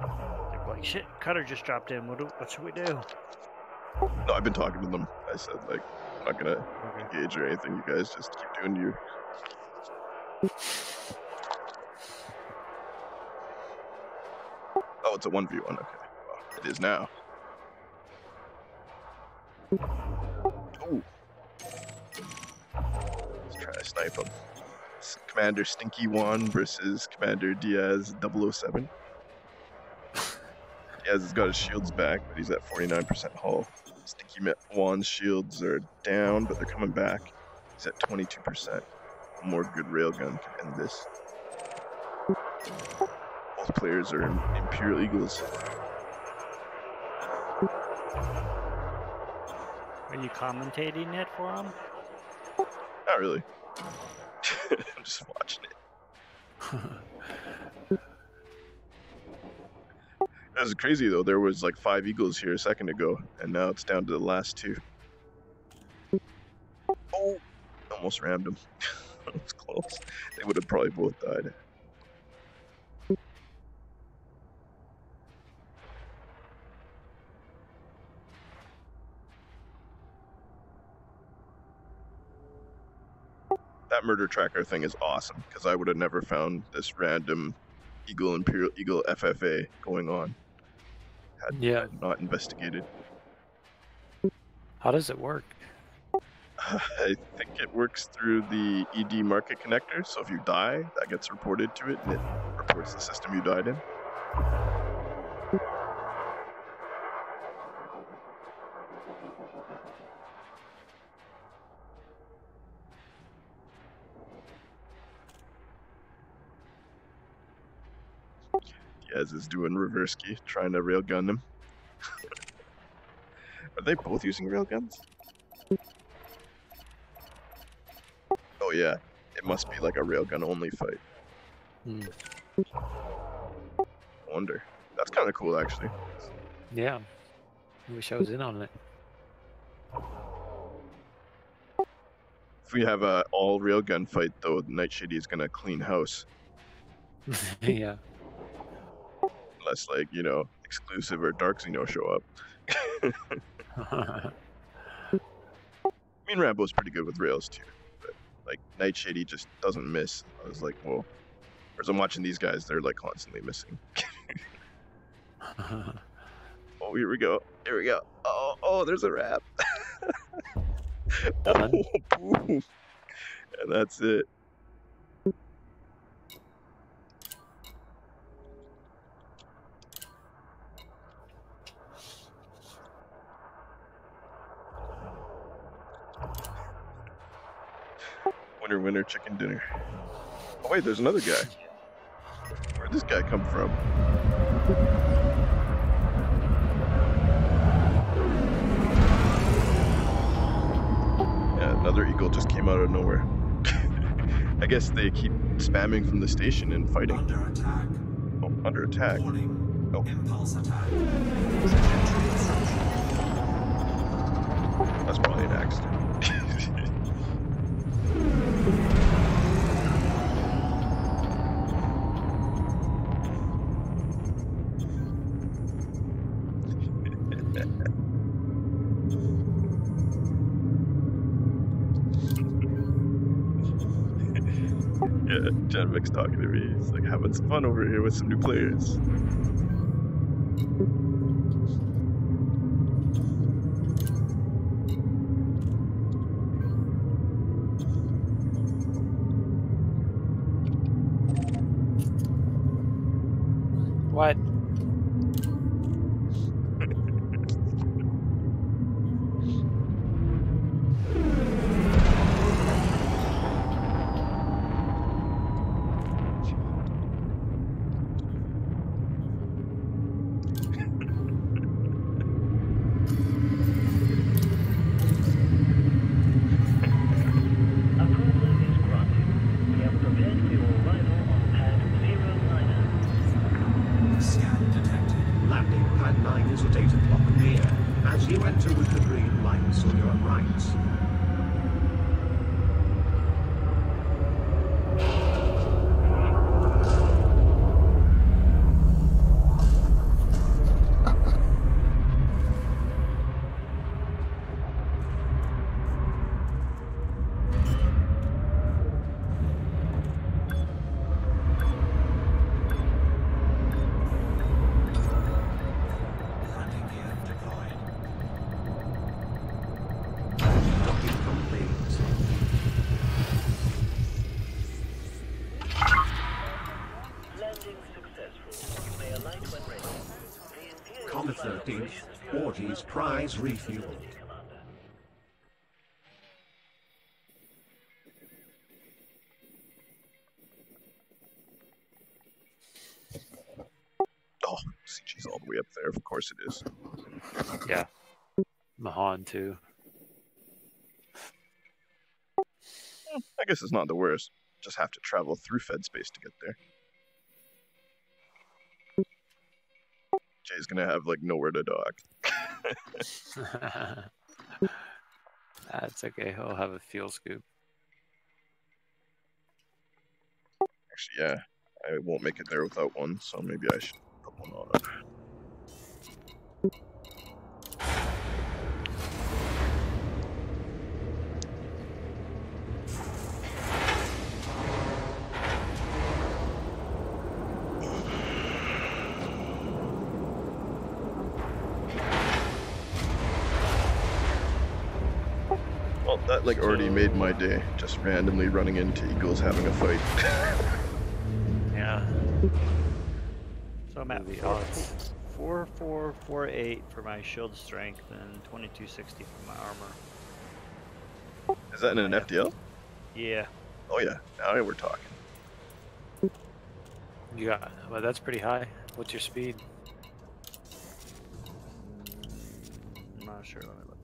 They're like, shit, Cutter just dropped in. What should we do? No, I've been talking to them. I said, like, I'm not gonna Okay. engage or anything. You guys just keep doing you. Oh, it's a 1v1. Okay. Well, it is now. Oh. Let's try to snipe him. It's Commander Stinky Juan versus Commander Diaz 007. Diaz has got his shields back, but he's at 49% hull. Stinky Juan's shields are down, but they're coming back. He's at 22%. A more good railgun can end this. Both players are Imperial Eagles. Are you commentating it for them? Not really. I'm just watching it. That was crazy though. There was like 5 eagles here a second ago, and now it's down to the last 2. Oh, almost rammed him. That was close. They would have probably both died. That murder tracker thing is awesome, because I would have never found this random Imperial Eagle FFA going on had I not investigated. How does it work? I think it works through the ED market connector, so if you die, that gets reported to it, and it reports the system you died in. Diaz is doing reverse key, trying to railgun him. Are they both using railguns? Oh yeah, it must be like a railgun only fight. I wonder. That's kind of cool, actually. Yeah. I wish I was in on it. If we have a all railgun fight, though, Nightshady is gonna clean house. Yeah. Unless, like, you know, Exclusive or Dark Xeno show up. I mean, Rambo's pretty good with rails, too. But, like, Nightshady just doesn't miss. I was like, whoa. Whereas I'm watching these guys, they're, like, constantly missing. Oh, here we go. Here we go. Oh, there's a wrap. Oh, boom. And that's it. Winner, winner, chicken dinner. Oh wait, there's another guy. Where'd this guy come from? Yeah, another eagle just came out of nowhere. I guess they keep spamming from the station and fighting. Under attack. Oh, under attack. Warning. Oh. Impulse attack. That's probably an accident. Yeah, Janvik's talking to me. He's like, having some fun over here with some new players. What? 13th, Orgy's prize refueled. Oh, CG's all the way up there. Of course it is. Yeah. Mahan too. I guess it's not the worst. Just have to travel through Fed space to get there. Jay's gonna have like nowhere to dock. That's okay. He'll have a fuel scoop. Actually, yeah, I won't make it there without one, so maybe I should put one on it. Well, that like already made my day, just randomly running into Eagles having a fight. Yeah. So I'm at The odds. 4448 for my shield strength and 2260 for my armor. Is that in an FDL? Yeah. Oh yeah, now we're talking. You got, well, that's pretty high. What's your speed? I'm not sure. Let me look.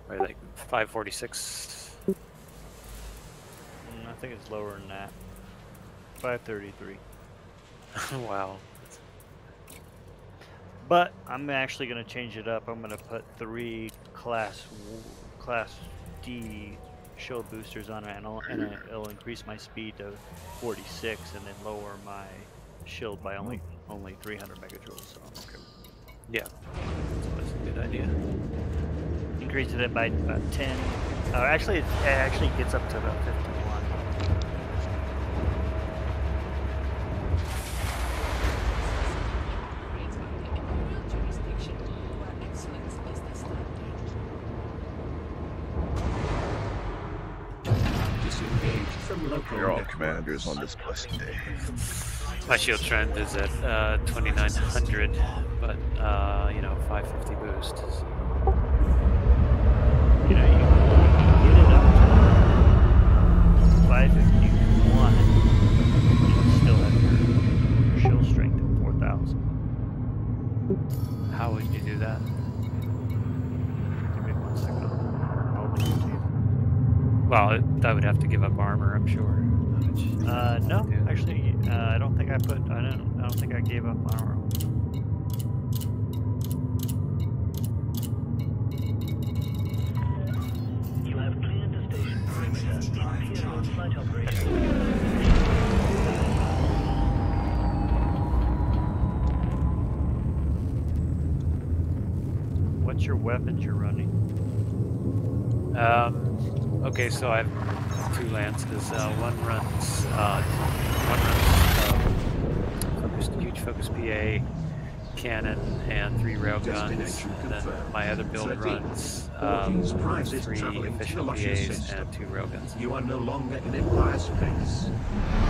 Right, like 546. I think it's lower than that. 533. Wow. But I'm actually going to change it up. I'm going to put 3 class D shield boosters on it, and it'll increase my speed to 46, and then lower my shield by only 300 megajoules. So I'm okay. Yeah, that's a good idea. Increases it by about 10. Actually, it actually gets up to about 51. We're all commanders on this blessed day. My shield strength is at 2900, but you know, 550 boost. So. You know, you get it up to 551, and still have your shield strength at 4,000. How would you do that? Give me 1 second. I'll link it to you. Well, I would have to give up armor, I'm sure. No, actually, I don't think I put. I don't think I gave up armor. You have cleared the station perimeter. Imperial flight operation. What's your weapons you're running? Okay, so I have 2 lances. One runs huge focus PA, cannon, and 3 railguns. And then my other build runs 3 official PAs and 2 railguns. You are no longer in Empire space.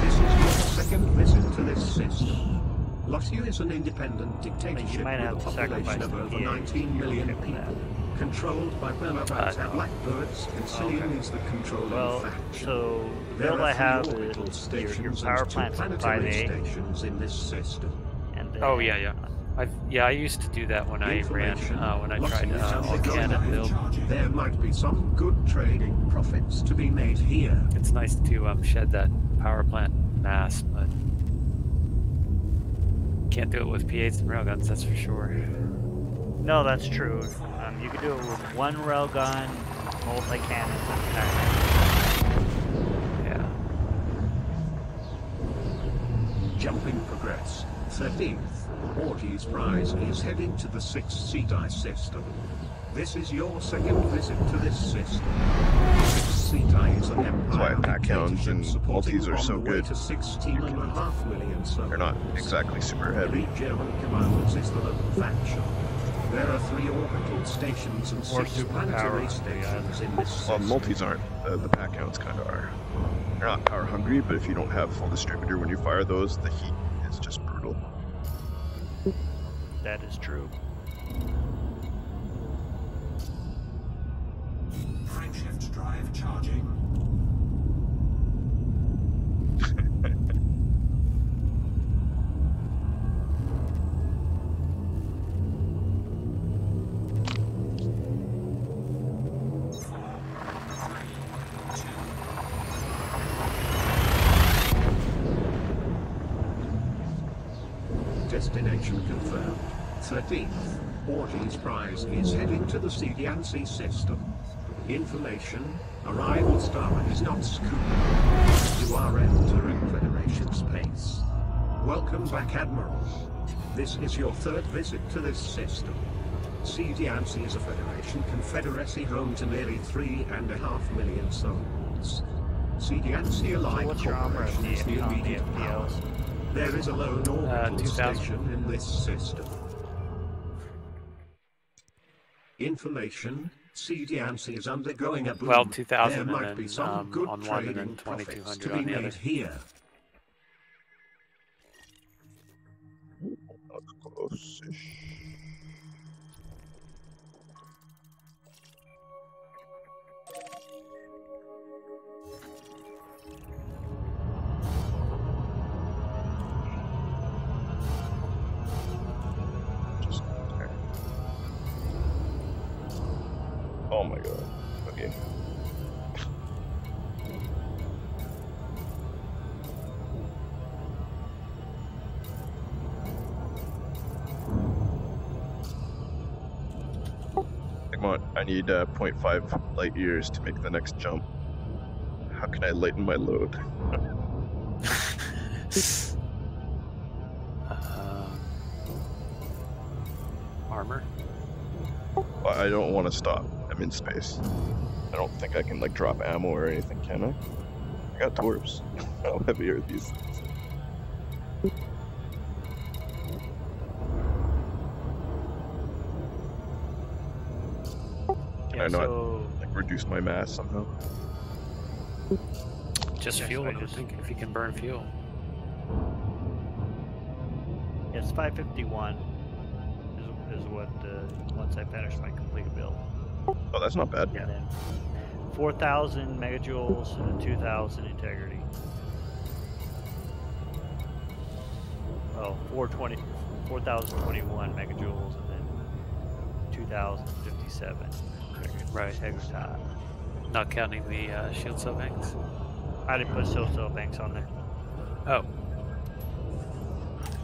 This is your second visit to this system. Lottie is an independent dictatorship might have with a to population sacrifice of the over PA. 19 million Okay with that. people. Controlled by Bernabas No. and Blackbirds, Concilium is the controlling Well, faction. so the There build I are 3 have orbital is your stations power and 2 plant's at planetary 5A, stations in this system. and then, Oh yeah. I used to do that when I ran when I tried all Lottie is cannon build. There might be some good trading profits to be made here. It's nice to shed that power plant mass, but can't do it with P8s and railguns, that's for sure. no, that's true. You can do it with 1 railgun, multi-cannons, and attack. Yeah. Jumping progress. 13th. Orgy's prize is heading to the 6th Ceti system. This is your second visit to this system. 6th Ceti is an That's why empire pack hounds and supporting multis are so on the way good. to 16.5 million soldiers. They're not exactly super heavy. 3 German commanders is the local faction. There are 3 orbital stations and Or 6 superpower, planetary stations in this Well, system. multis aren't. The pack hounds kind of are. They're not power hungry, but if you don't have full distributor when you fire those, the heat it's just brutal. That is true. Frameshift drive charging. Destination confirmed. 13th. Orgy's prize is heading to the CDNC system. Information. Arrival star is not Cubeo. You are entering Federation space. Welcome back, Admiral. This is your third visit to this system. CDNC is a Federation confederacy home to nearly 3.5 million souls. CDNC Allied what's your armor at Corporation is the on the immediate power. FPLs? There is a lone orbital 2000. station in this system. Information. CDNC is undergoing a boom. Well, 2000 There and might then, be some good on one and trading then profits 2200 to on be the made other. here. That's close-ish. Just there. Oh my god. Okay. Come on, I need 0.5 light years to make the next jump. How can I lighten my load? Armor? Well, I don't want to stop. I'm in space. I don't think I can like drop ammo or anything, can I? I got torps. How heavy are these things? Can I not like reduce my mass somehow? Just Yes, fuel, I I just- think, if you can burn fuel. Yes, 551 is what once I finish my complete build. Oh, that's not bad. And then 4,000 megajoules and 2,000 integrity. Oh, 4,021 megajoules and then 2,057 Right. integrity. Not counting the shield cell banks. I didn't put cell banks on there. Oh,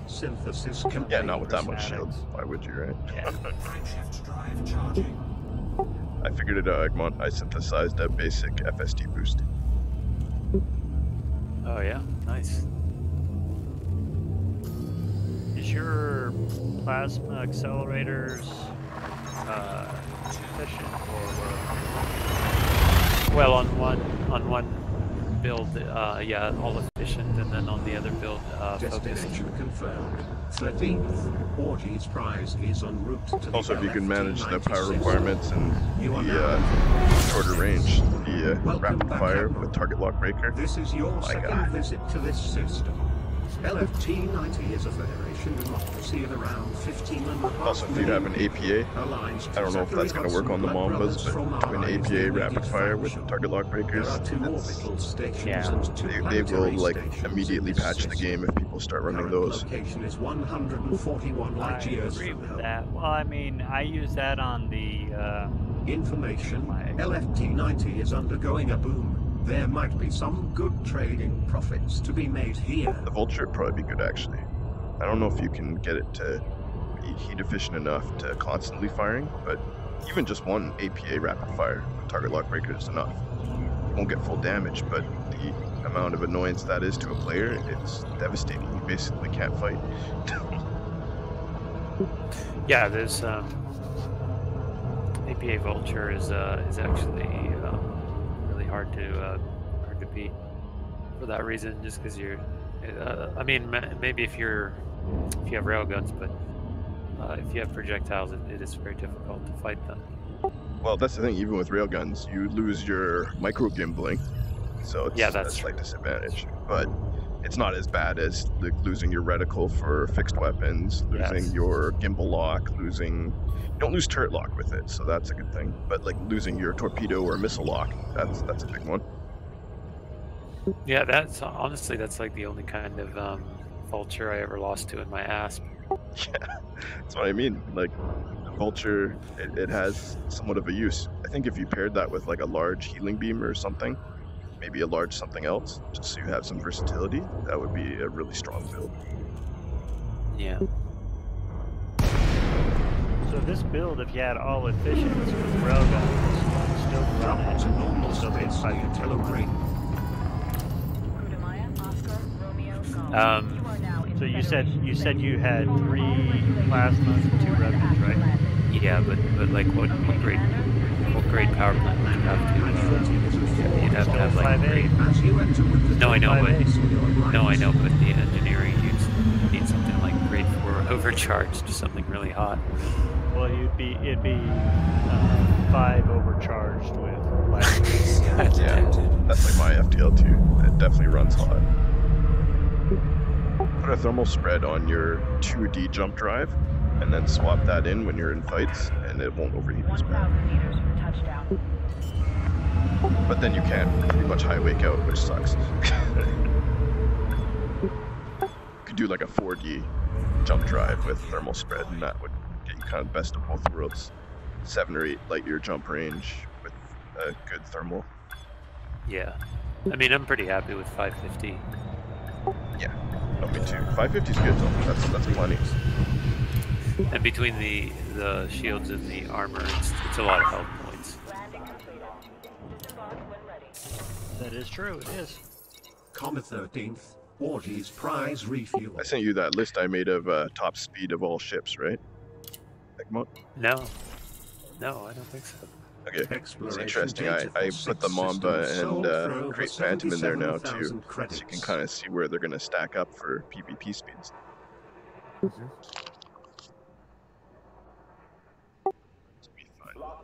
Synthesis complete. Yeah, not with that much Prismatics. shield. Why would you, right? Yeah. Frameshift drive charging. I figured it out, Egmont. I synthesized a basic FSD boost. oh yeah, nice. Is your plasma accelerators efficient or Well, on one build, yeah, all efficient, and then on the other build, focused. Destination confirmed. 13th. Orgy's prize is en route to the Also, if you can manage the power LFT-96. requirements and You are the now shorter range, the Welcome rapid back, fire Admiral. with target lock breaker. This is your My second God. visit to this system. LFT-90 is a Federation democracy of around 15.5 Also, if you have an APA, Alliance I don't know if that's going to work on the Mambas, but between APA rapid fire with target lock breakers, There are 2 it's- orbital stations Yeah. and 2 they will planetary like stations immediately in this patch the system. game if people start running Current those. location is 141 I light years agree from with home. that. Well, I mean, I use that on the Information. My- LFT-90 is undergoing a boom. There might be some good trading profits to be made here. The Vulture would probably be good, actually. I don't know if you can get it to be heat efficient enough to constantly firing, but even just one APA rapid fire with target lock breaker is enough. You won't get full damage, but the amount of annoyance that is to a player, it's devastating. You basically can't fight. Yeah, there's APA Vulture is actually really hard to beat for that reason. Just because you're, I mean, maybe if you have railguns, but if you have projectiles, it is very difficult to fight them. Well, that's the thing. Even with railguns, you lose your micro gimbling, so it's Yeah, that's a slight disadvantage. but it's not as bad as like losing your reticle for fixed weapons, losing Yes. your gimbal lock, you don't lose turret lock with it, so that's a good thing. But like losing your torpedo or missile lock, that's a big one. Yeah, that's honestly that's like the only kind of vulture I ever lost to in my asp. Yeah, that's what I mean. Like the vulture, it has somewhat of a use. I think if you paired that with like a large healing beam or something, maybe a large something else, just so you have some versatility, that would be a really strong build. Yeah. So this build, if you had all efficiency with railguns, still run Drop it. to normal Still get space 5 vehicle grade. So you said you had 3 plasmas and 2 revenants, right? Yeah, but like what grade power plant would you have to? You'd have to have like 5A. grade. As you enter with the No, I know, but 5A. no, I know, but the engineering you'd need something like grade 4 overcharged, something really hot. Well, it'd be 5 overcharged with plasma. Yeah, that's like my FTL too. It definitely runs hot. Put a thermal spread on your 2D jump drive, and then swap that in when you're in fights, and it won't overheat as bad. But then you can't pretty much high wake out, which sucks. You could do like a 4D jump drive with thermal spread, and that would get you kind of best of both worlds. 7 or 8 light year jump range with a good thermal. Yeah. I mean, I'm pretty happy with 550. Yeah, no, me too. 550 is good though. That's plenty. And between the shields and the armor, it's a lot of health points. That is true, it is. Comet 13th, Orgy's prize refuel. I sent you that list I made of top speed of all ships, right? Egmont? No, I don't think so. Okay, it's Exploration interesting. data I for put the 6 Mamba systems sold for and over Great Phantom in there now too, 77,000 so credits. you can kind of see where they're going to stack up for PvP speeds.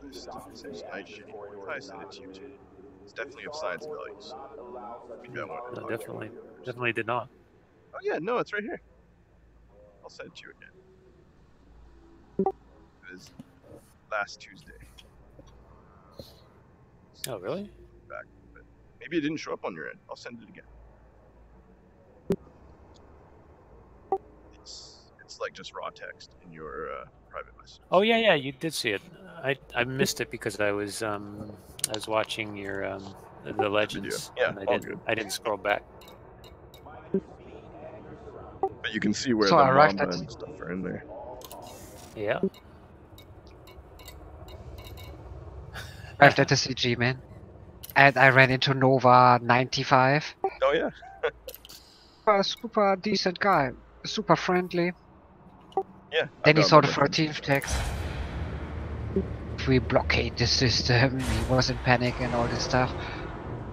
This is night shooting. I sent it to you too. It's definitely of science values. Maybe I want to No, talk about it. definitely did not. Oh yeah, no, it's right here. I'll send it to you again. It is last Tuesday. Oh, really? Back, but maybe it didn't show up on your end. I'll send it again. It's like just raw text in your private message. Oh yeah, you did see it. I missed it because I was watching your the legends. Yeah, and all good. I didn't scroll back. But you can see where So the I arrived Mamba at- and stuff are in there. Yeah. Arrived at the CG, man. And I ran into Nova 95. Oh yeah. Super decent guy. Super friendly. Yeah. Then he I've saw the got one of them. 13th text. We blockade the system. He was in panic and all this stuff.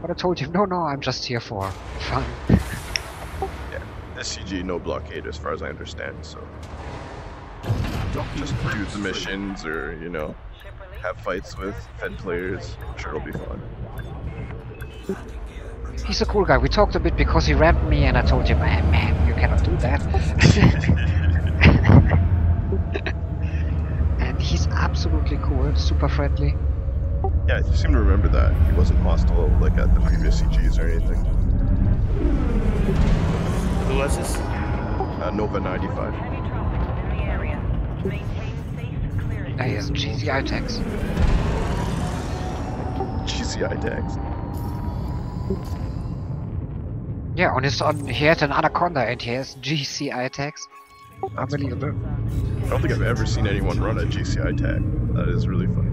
But I told him, no, I'm just here for fun. This CG no blockade as far as I understand, so Docking just do plans the free. missions or, you know, have fights with Fed players. I'm sure it'll be fun. He's a cool guy. We talked a bit because he rammed me and I told him, man, you cannot do that. And he's absolutely cool, super friendly. Yeah, I seem to remember that. He wasn't hostile like at the previous CGs or anything. Who was this? Nova 95. Now he has GCI tags. GCI tags. Yeah, he had an Anaconda and he has GCI tags. Unbelievable. I don't think I've ever seen anyone run a GCI tag. That is really funny.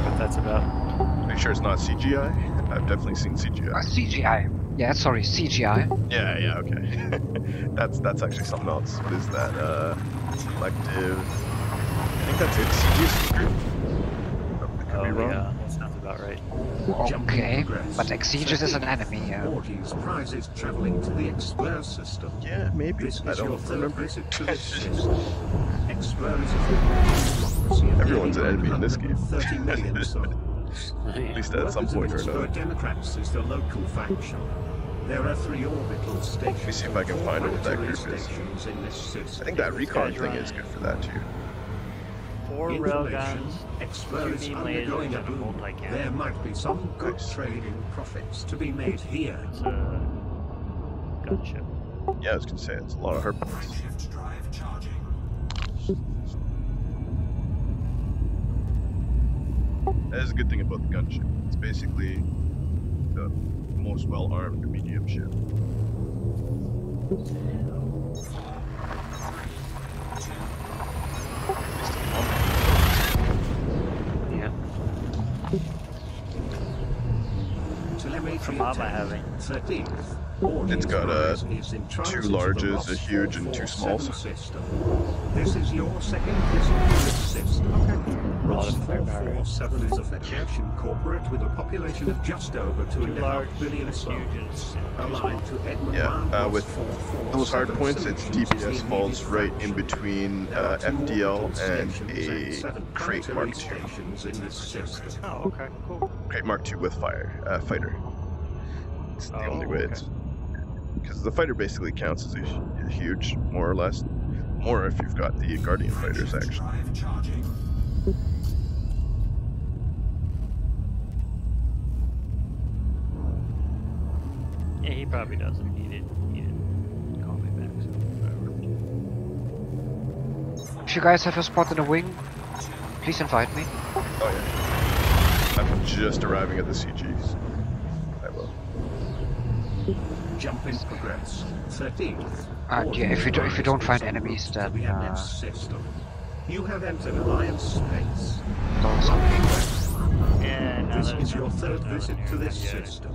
What that's about? Are you sure it's not CGI? I've definitely seen CGI. CGI. Yeah, sorry, CGI. Yeah, okay. that's actually something else. What is that? Selective. I think that's it. CG is secret. I could be wrong. Yeah, that sounds about right. Okay, but Exeges is an enemy, yeah. Orgy's prizes traveling to the Explore system. Yeah, maybe. This I is your don't third remember. visit to this system. Explore is a democracy of Everyone's an nearly enemy in this game. 130 million souls. Democrats. At least at some point or Workers of another. Democrats is the local faction. There are 3 orbital stations. Let me see if I can and 4 find out what that military group is. stations in this system. I think that recon thing is good for that too. 4 Information, railguns, 2 experts beam lasers, undergoing a and a boom. multi-cannon. There might be some good Nice. trading profits to be made here. It's a gunship. Yeah, I was gonna say it's a lot of hard points. Shift drive charging. That is a good thing about the gunship. It's basically the most well-armed medium ship. Yeah. Telemetry Mama attack. having? 13th. It's got, Ortiz is in 2 transit to larges, the a Ross huge, and 2 smalls. 447 system. This is your second visit to this system. Ross of firepower. 447 is a federation corporate with a population of just over 2.5 large, billion huge, souls. and Aligned to Edmund Yeah, Ross with 447 those hard points, its solutions is TPS the falls immediate right in fraction. between There are 2 FDL orbital and stations and a 7 crate planetary Mark II. stations in this system. Oh, okay, cool. Crate Mark II with fighter. It's the only Oh, way okay. it's... Because the fighter basically counts as a huge, more or less. More if you've got the Guardian fighters, actually. Drive charging. Yeah, he probably doesn't need it. He didn't call me back, so whatever. If you guys have a spot in the wing, please invite me. Oh yeah. I'm just arriving at the CGs. I will. Jump in progress. 13th. Yeah, if you don't find enemies, then the MS system. You have entered Alliance space. don't something. Yeah, now This there's is your third nothing visit to here this yet. system.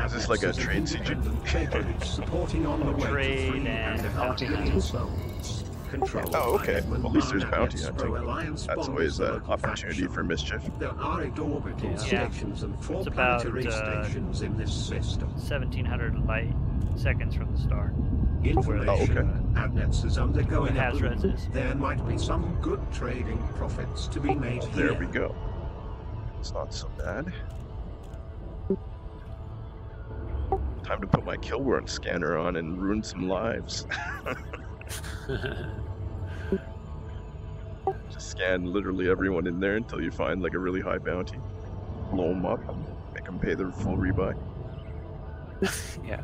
Is this like a Adnex is trade CG? independent trade supporting on the way to Trade 3 and and a half bounty billion hunting. souls. Controlled Oh, by okay. Edmund Well, at least there's Marr bounty Adnex hunting. pro-Alliance That's bonds always the an local opportunity faction. for mischief. There are 8 orbital Yeah. stations and 4 It's about, planetary stations in this system. 1,700 light seconds from the start. Information. Oh, okay. Adnex is undergoing a Hazards boom. is. There might be some good trading profits to be made here. There we go. It's not so bad. Time to put my kill warrant scanner on and ruin some lives. Just scan literally everyone in there until you find like a really high bounty. Blow them up and make them pay their full rebuy. Yeah.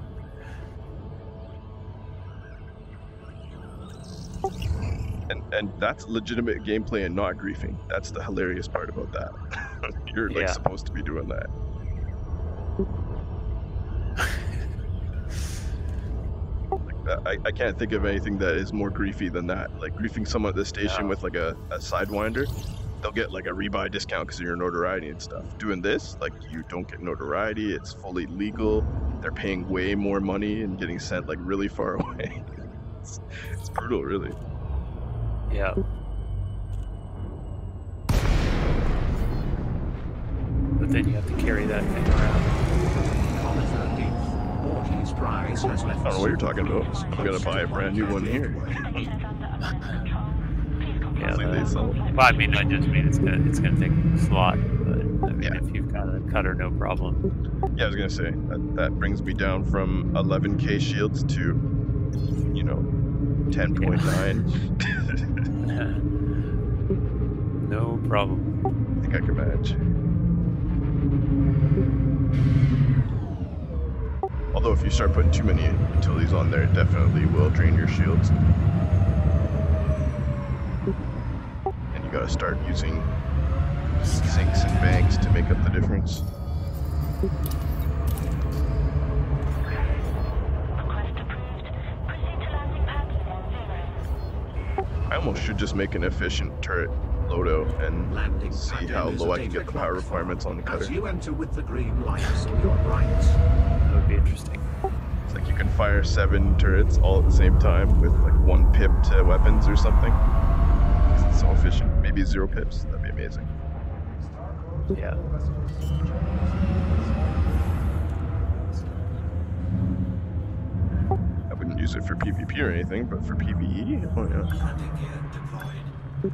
And that's legitimate gameplay and not griefing. That's the hilarious part about that. You're like Yeah. supposed to be doing that. I can't think of anything that is more griefy than that. Like griefing someone at the station No. with like a sidewinder, they'll get like a rebuy discount because of your notoriety and stuff. Doing this, like you don't get notoriety. It's fully legal. They're paying way more money and getting sent like really far away. It's brutal, really. Yeah. But then you have to carry that thing around. On the 13th, Ortiz Prize has left I don't know what you're talking about. I'm gonna buy a brand new one here. Yeah. Hopefully they sell it. Well, I mean, I just mean it's gonna take a slot, but I mean, Yeah. if you've got a cutter, no problem. Yeah, I was gonna say that brings me down from 11k shields to, 10.9. No problem. I think I can manage. Although if you start putting too many utilities on there, it definitely will drain your shields. And you gotta start using sinks and banks to make up the difference. Request approved. Proceed to landing pad 0. I almost should just make an efficient turret loadout and Landing see pad how is low a I can get the data power clock requirements on the As cutter. you enter with the green lights on your right. That would be interesting. It's like you can fire 7 turrets all at the same time with like 1 pip to weapons or something. It's so efficient. Maybe 0 pips. That'd be amazing. Yeah. I wouldn't use it for PvP or anything, but for PvE, oh yeah. Landing gear deployed.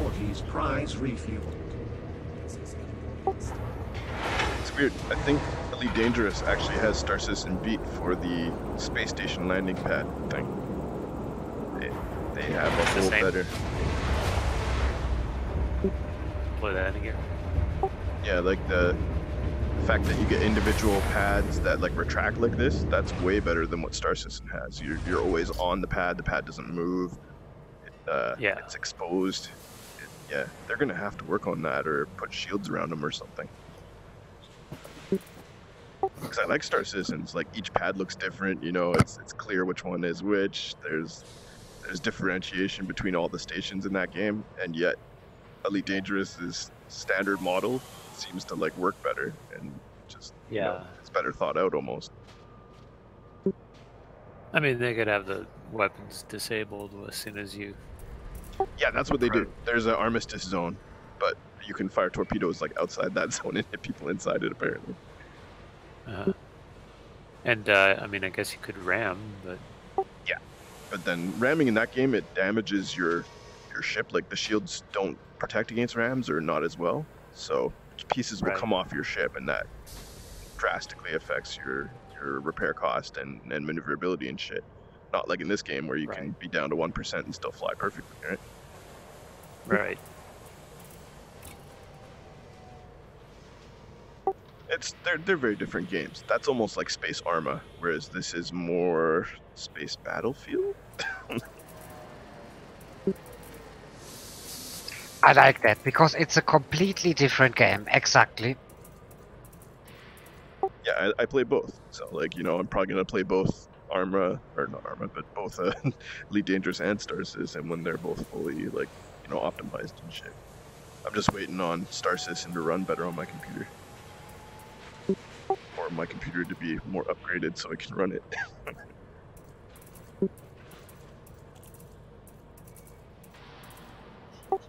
Orgy's prize refueled. It's weird. I think Elite Dangerous actually has Star Citizen beat for the space station landing pad thing. They have a whole same. better. Play that again. Yeah, like the fact that you get individual pads that like retract like this, that's way better than what Star Citizen has. You're always on the pad doesn't move. Yeah. It's exposed. Yeah, they're gonna have to work on that or put shields around them or something. Because I like Star Citizens, like each pad looks different, you know, it's clear which one is which. There's differentiation between all the stations in that game, and yet Elite Dangerous's standard model seems to like work better and just you know, it's better thought out almost. I mean, they could have the weapons disabled as soon as you. Yeah, that's what they do. There's an armistice zone, but you can fire torpedoes like outside that zone and hit people inside it apparently. And I mean, I guess you could ram, but yeah. But then ramming in that game, it damages your ship. Like the shields don't protect against rams or not as well, so pieces will come off your ship, and that drastically affects your repair cost and maneuverability and shit. Not like in this game where you can be down to 1% and still fly perfectly, right? Right. They're very different games. That's almost like Space Arma, whereas this is more Space Battlefield. I like that because it's a completely different game. Exactly. Yeah, I play both. So like, you know, I'm probably gonna play both Arma, or not Arma, but both Elite Dangerous and Star Citizen when they're both fully like, you know, optimized and shit. I'm just waiting on Star Citizen to run better on my computer. Or my computer to be more upgraded so I can run it.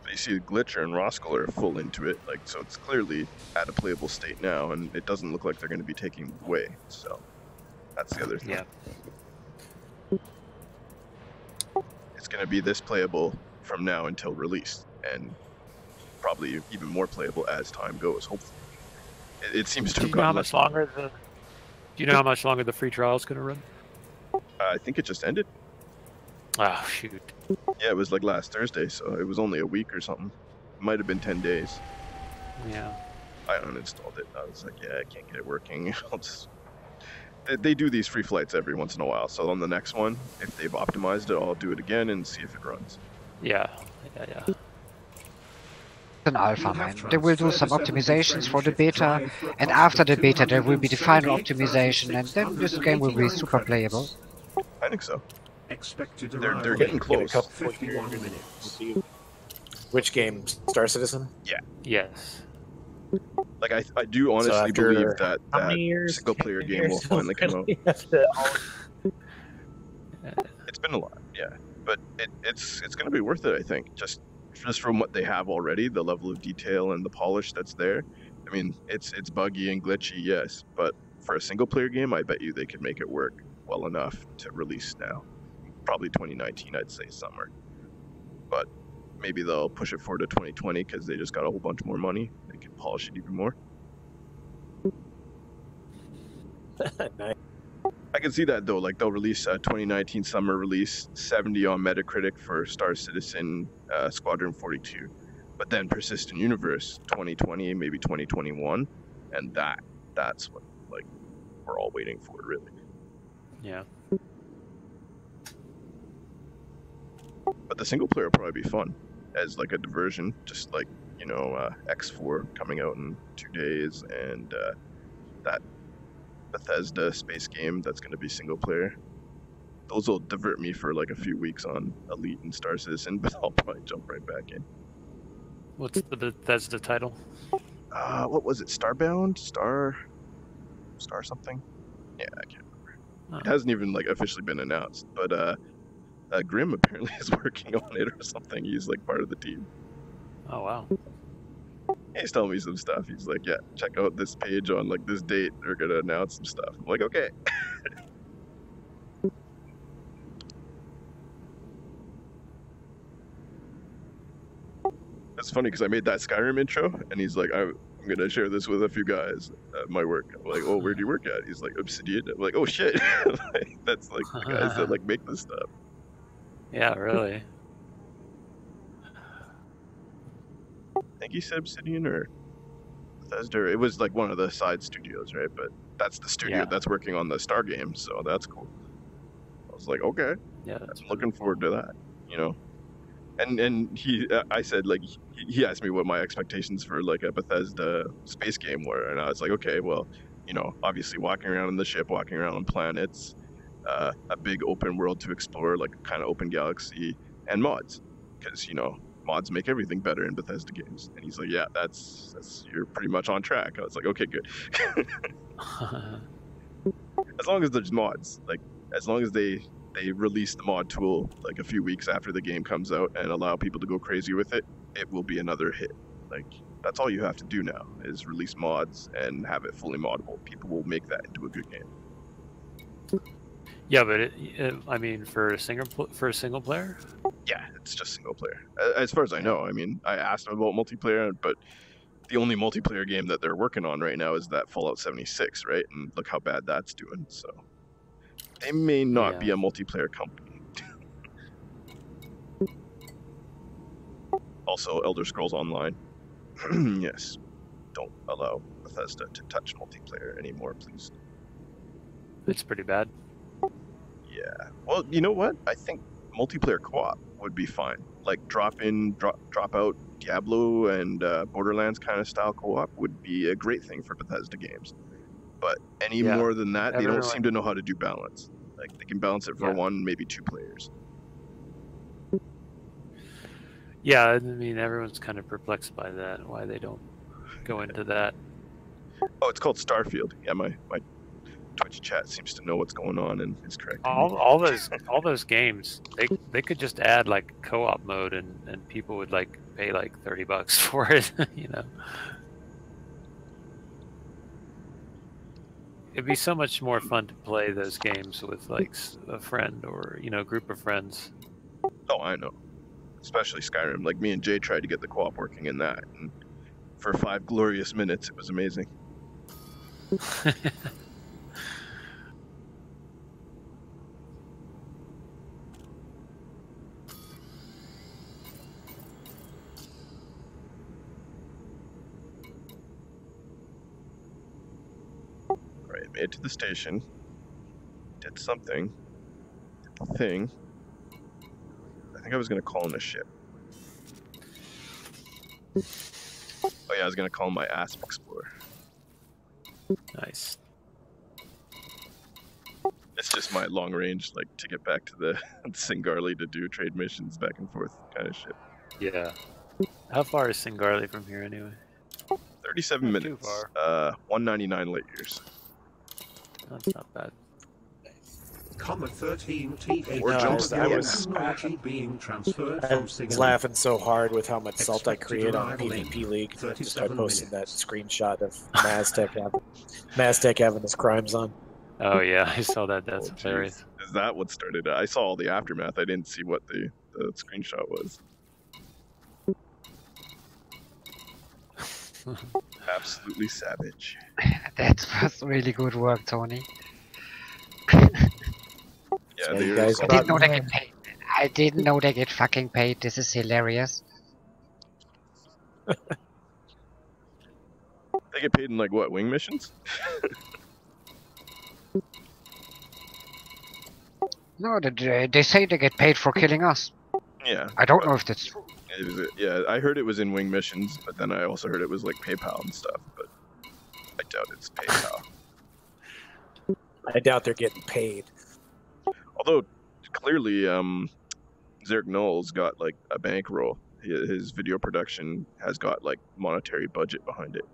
You see Glitcher and Roscoe are full into it, like, so it's clearly at a playable state now, and it doesn't look like they're going to be taking it away, so that's the other thing. Yeah. It's going to be this playable from now until release, and probably even more playable as time goes, hopefully. It seems to have gotten less. Do you know how much longer the free trial is going to run? I think it just ended. Oh, shoot. Yeah, it was like last Thursday, so it was only a week or something. It might have been 10 days. Yeah. I uninstalled it. I was like, yeah, I can't get it working. I'll just... They do these free flights every once in a while, so on the next one, if they've optimized it, I'll do it again and see if it runs. Yeah. An alpha, man. They will do some optimizations for the beta, and after the beta there will be the final optimization, and then this game will be super playable. I think so. Expected They're getting close. 51 minutes. Which game? Star Citizen? Yeah. Yes. Like I do honestly after believe that how that many years? single player 10 game will years finally come out. till- It's been a lot, yeah, but it's going to be worth it. I think just from what they have already, the level of detail and the polish that's there. I mean, it's buggy and glitchy, yes, but for a single player game, I bet you they could make it work well enough to release now. Probably 2019, I'd say summer, but maybe they'll push it forward to 2020 because they just got a whole bunch more money. They can polish it even more. Nice. I can see that though. Like they'll release a 2019 summer release, 70 on Metacritic for Star Citizen Squadron 42, but then Persistent Universe 2020, maybe 2021, and that's what like we're all waiting for, really. Yeah. But the single player will probably be fun as like a diversion, just like, you know, X4 coming out in 2 days, and that Bethesda space game that's going to be single player. Those will divert me for like a few weeks on Elite and Star Citizen, but I'll probably jump right back in. What's the Bethesda title? What was it? Starbound? Star something? Yeah, I can't remember. Oh. It hasn't even like officially been announced, but Grim apparently is working on it or something. He's like part of the team. Oh, wow. He's telling me some stuff. He's like, yeah, check out this page on like this date. They're gonna announce some stuff. I'm like, okay. It's funny because I made that Skyrim intro, and he's like, I'm gonna share this with a few guys at my work. I'm like, oh, where do you work at? He's like, Obsidian. I'm like, oh shit, like, that's like the guys that like make this stuff. Yeah, really. I think he said Obsidian or Bethesda. It was like one of the side studios, right? But that's the studio Yeah. that's working on the Star game, so that's cool. I was like, okay, Yeah, I'm that's looking forward to that, you know. And I said like he asked me what my expectations for like a Bethesda space game were, and I was like, okay, well, you know, obviously walking around in the ship, walking around on planets, a big open world to explore, like kind of open galaxy, and mods, because you know mods make everything better in Bethesda games. And he's like, yeah, that's you're pretty much on track. I was like, okay, good. As long as there's mods, like as long as they release the mod tool like a few weeks after the game comes out and allow people to go crazy with it, it will be another hit. Like that's all you have to do now is release mods and have it fully moddable. People will make that into a good game. Yeah, but I mean, for a single player. Yeah, it's just single player. As far as I know, I mean, I asked them about multiplayer, but the only multiplayer game that they're working on right now is that Fallout 76, right? And look how bad that's doing. So they may not be a multiplayer company. Also, Elder Scrolls Online. Yes. Don't allow Bethesda to touch multiplayer anymore, please. It's pretty bad. Yeah. Well, you know what? I think multiplayer co-op would be fine. Like drop out Diablo and Borderlands kind of style co-op would be a great thing for Bethesda games. But any more than that, they don't seem to know how to do balance. Like they can balance it for one, maybe two players. Yeah, I mean everyone's kind of perplexed by that. Why they don't go into that? Oh, it's called Starfield. Yeah, my Twitch chat seems to know what's going on and is correct. All those games, they could just add like co-op mode and people would like pay like $30 for it, you know. It'd be so much more fun to play those games with like a friend or, you know, a group of friends. Oh, I know. Especially Skyrim. Like me and Jay tried to get the co-op working in that, and for 5 glorious minutes, it was amazing. Right, made it to the station. Did something. Did the thing. I think I was gonna call in a ship. Oh yeah, I was gonna call my Asp Explorer. Nice. It's just my long range, like to get back to the Singarli to do trade missions back and forth kind of shit. Yeah. How far is Singarli from here anyway? 37 Not too minutes. far. 199 light years. That's not bad. Comet 13 T8 Or jumps I the was- technology being transferred I from was Singapore. laughing so hard with how much salt I Expected create on arrival in PvP League. Just 37 I posted that minutes. screenshot of Maztec having his crimes on. Oh yeah, I saw that. That's Oh, jeez. hilarious. Is that what started it? I saw all the aftermath. I didn't see what the screenshot was. Absolutely savage. That was really good work, Tony. Yeah, So they you were guys so- I didn't know they get paid. I didn't know they get fucking paid. This is hilarious. they get paid in like what, wing missions? No, they say they get paid for killing us. Yeah. I don't know if that's true. Yeah, I heard it was in wing missions, but then I also heard it was like PayPal and stuff, but I doubt it's PayPal. I doubt they're getting paid. Although clearly, Zerk Null's got like a bankroll. His video production has got like monetary budget behind it.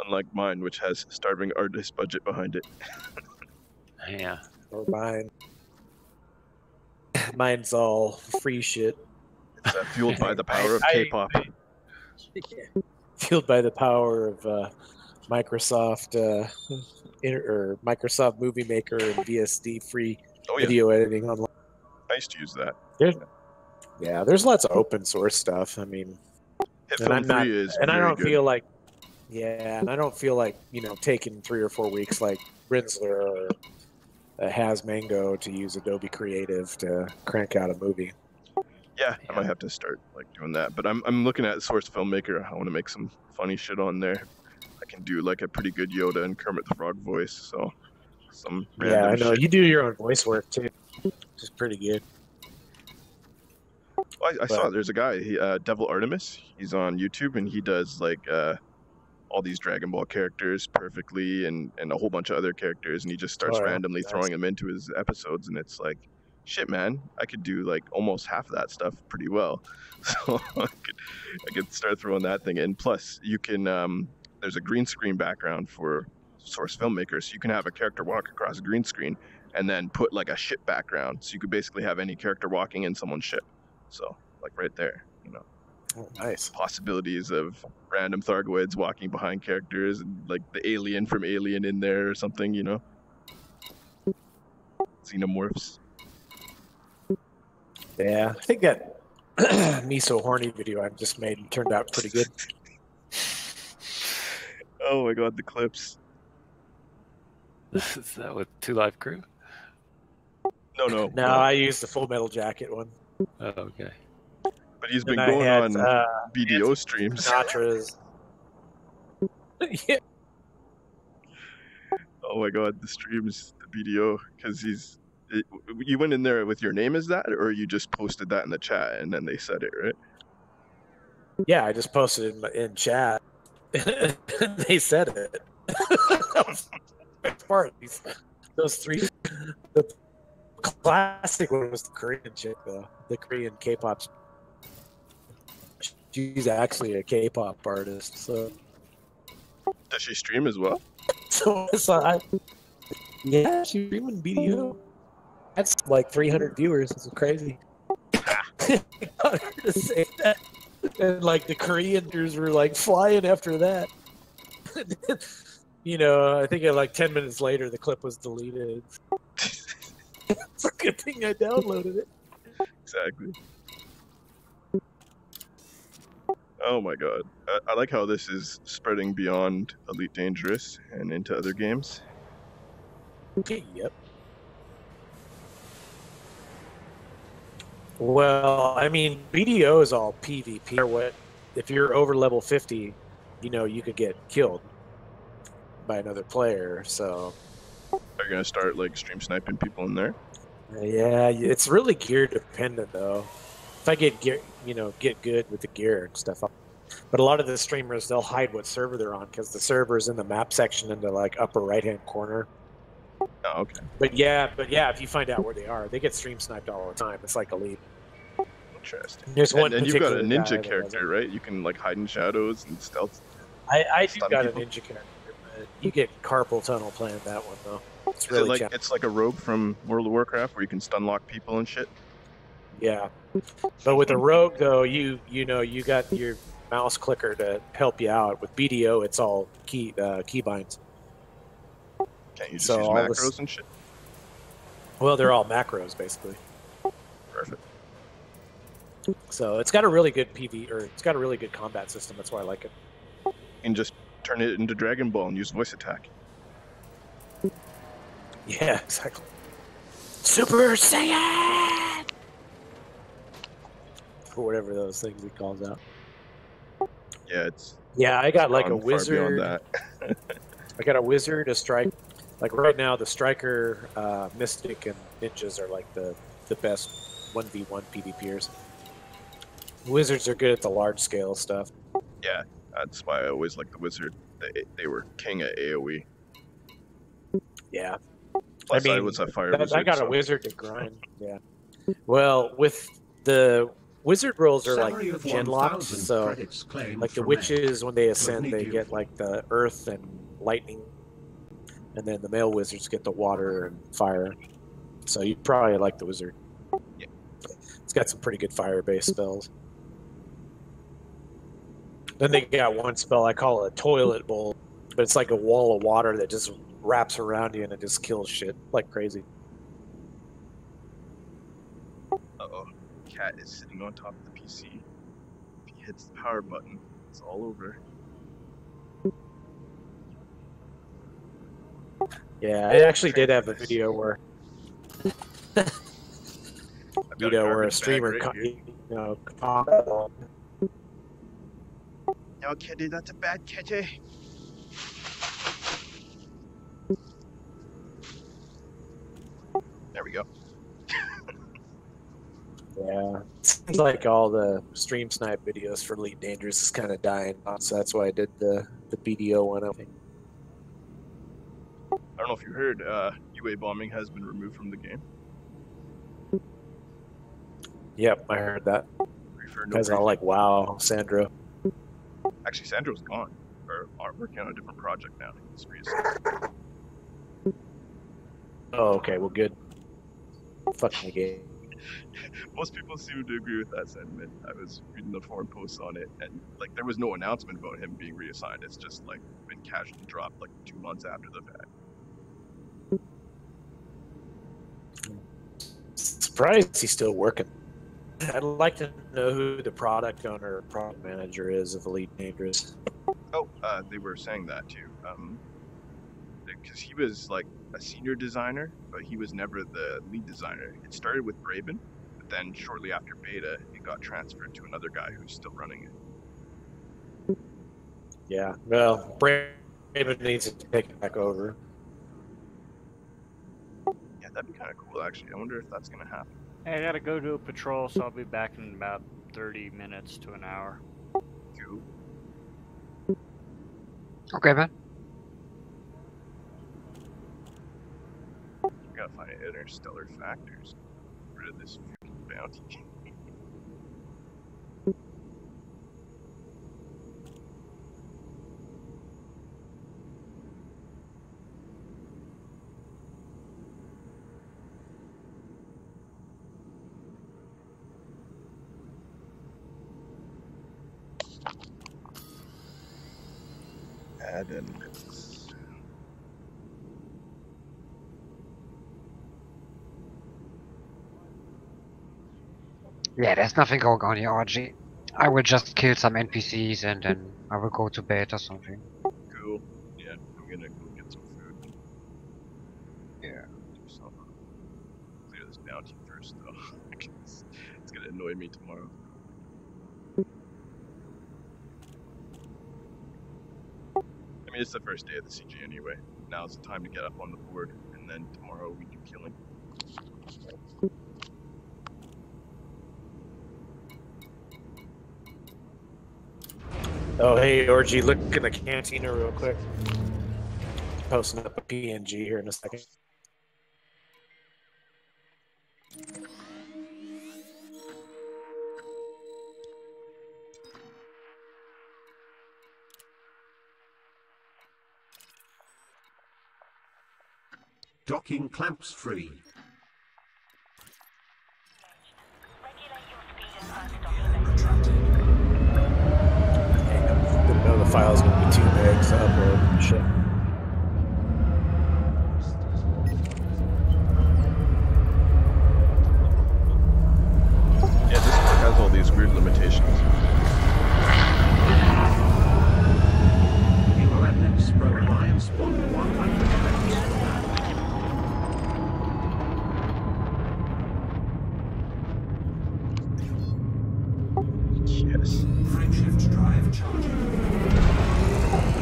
Unlike mine, which has starving artist budget behind it. Yeah. Or mine's all free shit. It's fueled by the power of K-pop. Fueled by the power of Microsoft or Microsoft Movie Maker and VSD free Oh yeah, video editing online. I used to use that. There's lots of open source stuff. I mean, Hit and Film I'm not, 3 is and I very don't good. feel like, and I don't feel like taking 3 or 4 weeks like Rinsler or Has Mango to use Adobe Creative to crank out a movie. Yeah, I might have to start like doing that. But I'm looking at Source Filmmaker. I want to make some funny shit on there. I can do like a pretty good Yoda and Kermit the Frog voice. So some Yeah, random I know shit. you do your own voice work too, which is pretty good. Well, I saw But- there's a guy, Devil Artemis. He's on YouTube and he does like all these Dragon Ball characters perfectly and a whole bunch of other characters, and he just starts randomly throwing them into his episodes, and it's like, shit, man, I could do like almost half of that stuff pretty well. So I could start throwing that thing in. Plus, you can there's a green screen background for Source Filmmaker, so you can have a character walk across a green screen and then put like a ship background, so you could basically have any character walking in someone's ship. So like right there, Oh, nice. possibilities of random Thargoids walking behind characters and like the alien from Alien in there or something, Xenomorphs. Yeah, I think that Me So Horny video I just made turned out pretty good. Oh my god, the clips. Is that with Two Live Crew? No. No, I used the Full Metal Jacket one. Oh, okay. But he's been And I going had, on BDO streams. Sinatra's. Yeah. Oh my god, the streams, the BDO, because you went in there with your name as that, or you just posted that in the chat and then they said it, right? Yeah, I just posted it in chat. They said it. That was the best part. Those 3. The classic one was the Korean chick, though. The Korean K-pop. She's actually a K-pop artist, so. Does she stream as well? Yeah, she's streaming BDO. That's like 300 viewers. This is crazy. I got her to say that. And like the Korean viewers were like flying after that. I think like 10 minutes later the clip was deleted. It's a good thing I downloaded it. Exactly. Oh my god. I like how this is spreading beyond Elite Dangerous and into other games. Yep. Well, I mean, BDO is all PvP. Or what? If you're over level 50, you could get killed by another player. So. Are you gonna start like stream sniping people in there? Yeah, it's really gear dependent though. If I get gear, get good with the gear and stuff. But a lot of the streamers, they'll hide what server they're on because the server's in the map section in the like upper right-hand corner. Oh, okay. But yeah, if you find out where they are, they get stream sniped all the time. It's like Elite. Interesting. There's one And you've got a particular guy ninja that character, right? You can like hide in shadows and stealth. I do stun got people. a ninja character, but you get carpal tunnel playing that one though. It's Is really it like challenging. it's like a rogue from World of Warcraft where you can stun lock people and shit? Yeah, but with a rogue though, you got your mouse clicker to help you out. With BDO, it's all keybinds. Can't you just So use all macros this- and shit? Well, they're all macros basically. Perfect. So it's got a really good it's got a really good combat system. That's why I like it. You can just turn it into Dragon Ball and use voice attack. Yeah, exactly. Super Saiyan! Or whatever those things he calls out. Yeah, it's Yeah, I got like a gone far wizard. beyond that. I got a wizard, a strike. Like right now, the striker, mystic, and ninjas are like the best 1v1 PvPers. Wizards are good at the large scale stuff. Yeah, that's why I always liked the wizard. They were king at AoE. Yeah. Plus, I mean, was a fire wizard. I got so a wizard to grind. Yeah. Well, with the wizard rolls are Salary like of gen locked, 1,000 so credits claimed like the from witches when they ascend, need they you. get like the earth and lightning, and then the male wizards get the water and fire. So you probably like the wizard. Yeah. It's got some pretty good fire-based spells. Then they got one spell I call it a toilet bowl, but it's like a wall of water that just wraps around you and it just kills shit like crazy. Cat is sitting on top of the PC. If he hits the power button, it's all over. Yeah, I actually did have a video where I've got where a garbage bag streamer right here. commented on. No, kitty, that's a bad kitty. There we go. Yeah, seems like all the stream snipe videos for Elite Dangerous is kind of dying off, so that's why I did the BDO one. I think. I don't know if you heard, UA bombing has been removed from the game. Yep, I heard that. For no Guys are all reason. like, "Wow, Sandro." Actually, Sandro's gone, or are working on a different project now. He's Oh, okay, well, good. Fucking game. Most people seem to agree with that sentiment. I was reading the forum posts on it, and like there was no announcement about him being reassigned. It's just like been casually dropped like 2 months after the fact. Surprised he's still working. I'd like to know who the product owner or product manager is of Elite Dangerous. Oh, they were saying that too. Because he was like a senior designer, but he was never the lead designer. It started with Braben, but then shortly after beta, it got transferred to another guy who's still running it. Yeah, well, Braven needs to take it back over. Yeah, that'd be kind of cool actually. I wonder if that's gonna happen. Hey, I gotta go to a patrol, so I'll be back in about 30 minutes to an hour. Cool. Okay, man. Gotta find interstellar factors. Get rid of this freaking bounty. Add in bits. Yeah, there's nothing going on here, RG. I will just kill some NPCs and then I will go to bed or something. Cool. Yeah, I'm gonna go get some food. Yeah. Do some. Clear this bounty first, though. It's gonna annoy me tomorrow. I mean, it's the first day of the CG anyway. Now's the time to get up on the board, and then tomorrow we do killing. Oh, hey, Orgy, look in the cantina real quick. Posting up a PNG here in a second. Docking clamps free. Didn't know the file's gonna be too big to upload. Shit. Yeah, this has all these weird limitations. You will at next Pro Alliance 100 Yes. Frameshift drive charging.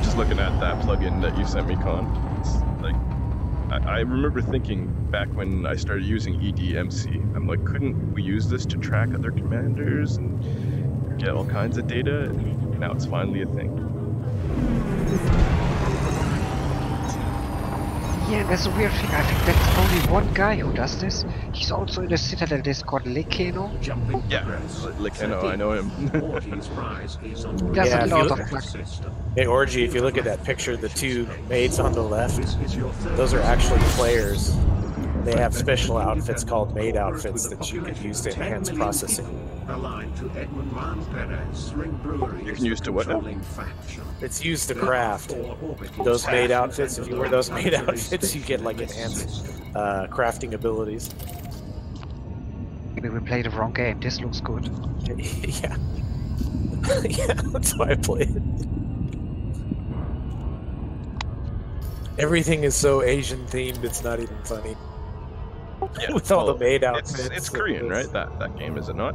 Just looking at that plugin that you sent me, Con. It's like, I remember thinking back when I started using EDMC, I'm like, couldn't we use this to track other commanders and get all kinds of data? And now it's finally a thing. Yeah, there's a weird thing. I think that's only one guy who does this. He's also in the Citadel Discord, Lekeno. jumping Yeah, progress. Lekeno, I know him. Orgy's prize is on the There's Yeah, a if lot you of look- like, system. Hey, Orgy, if you look at that picture, the two maids on the left, This is your third those are actually system. players. They have special outfits called maid outfits that you can use to enhance processing. Aligned to Edmund Juan Perez, Ring Brewery. You can use to what now? Faction. It's used to craft. Four orbital Those maid sections outfits, if you wear those maid and outfits, you get like this enhanced system. crafting abilities. maybe we played the wrong game. This looks good. Yeah. Yeah, that's why I play it. Everything is so Asian themed, it's not even funny. Yeah, With all the well, maid outfits. It's Korean, right? That game, is it not?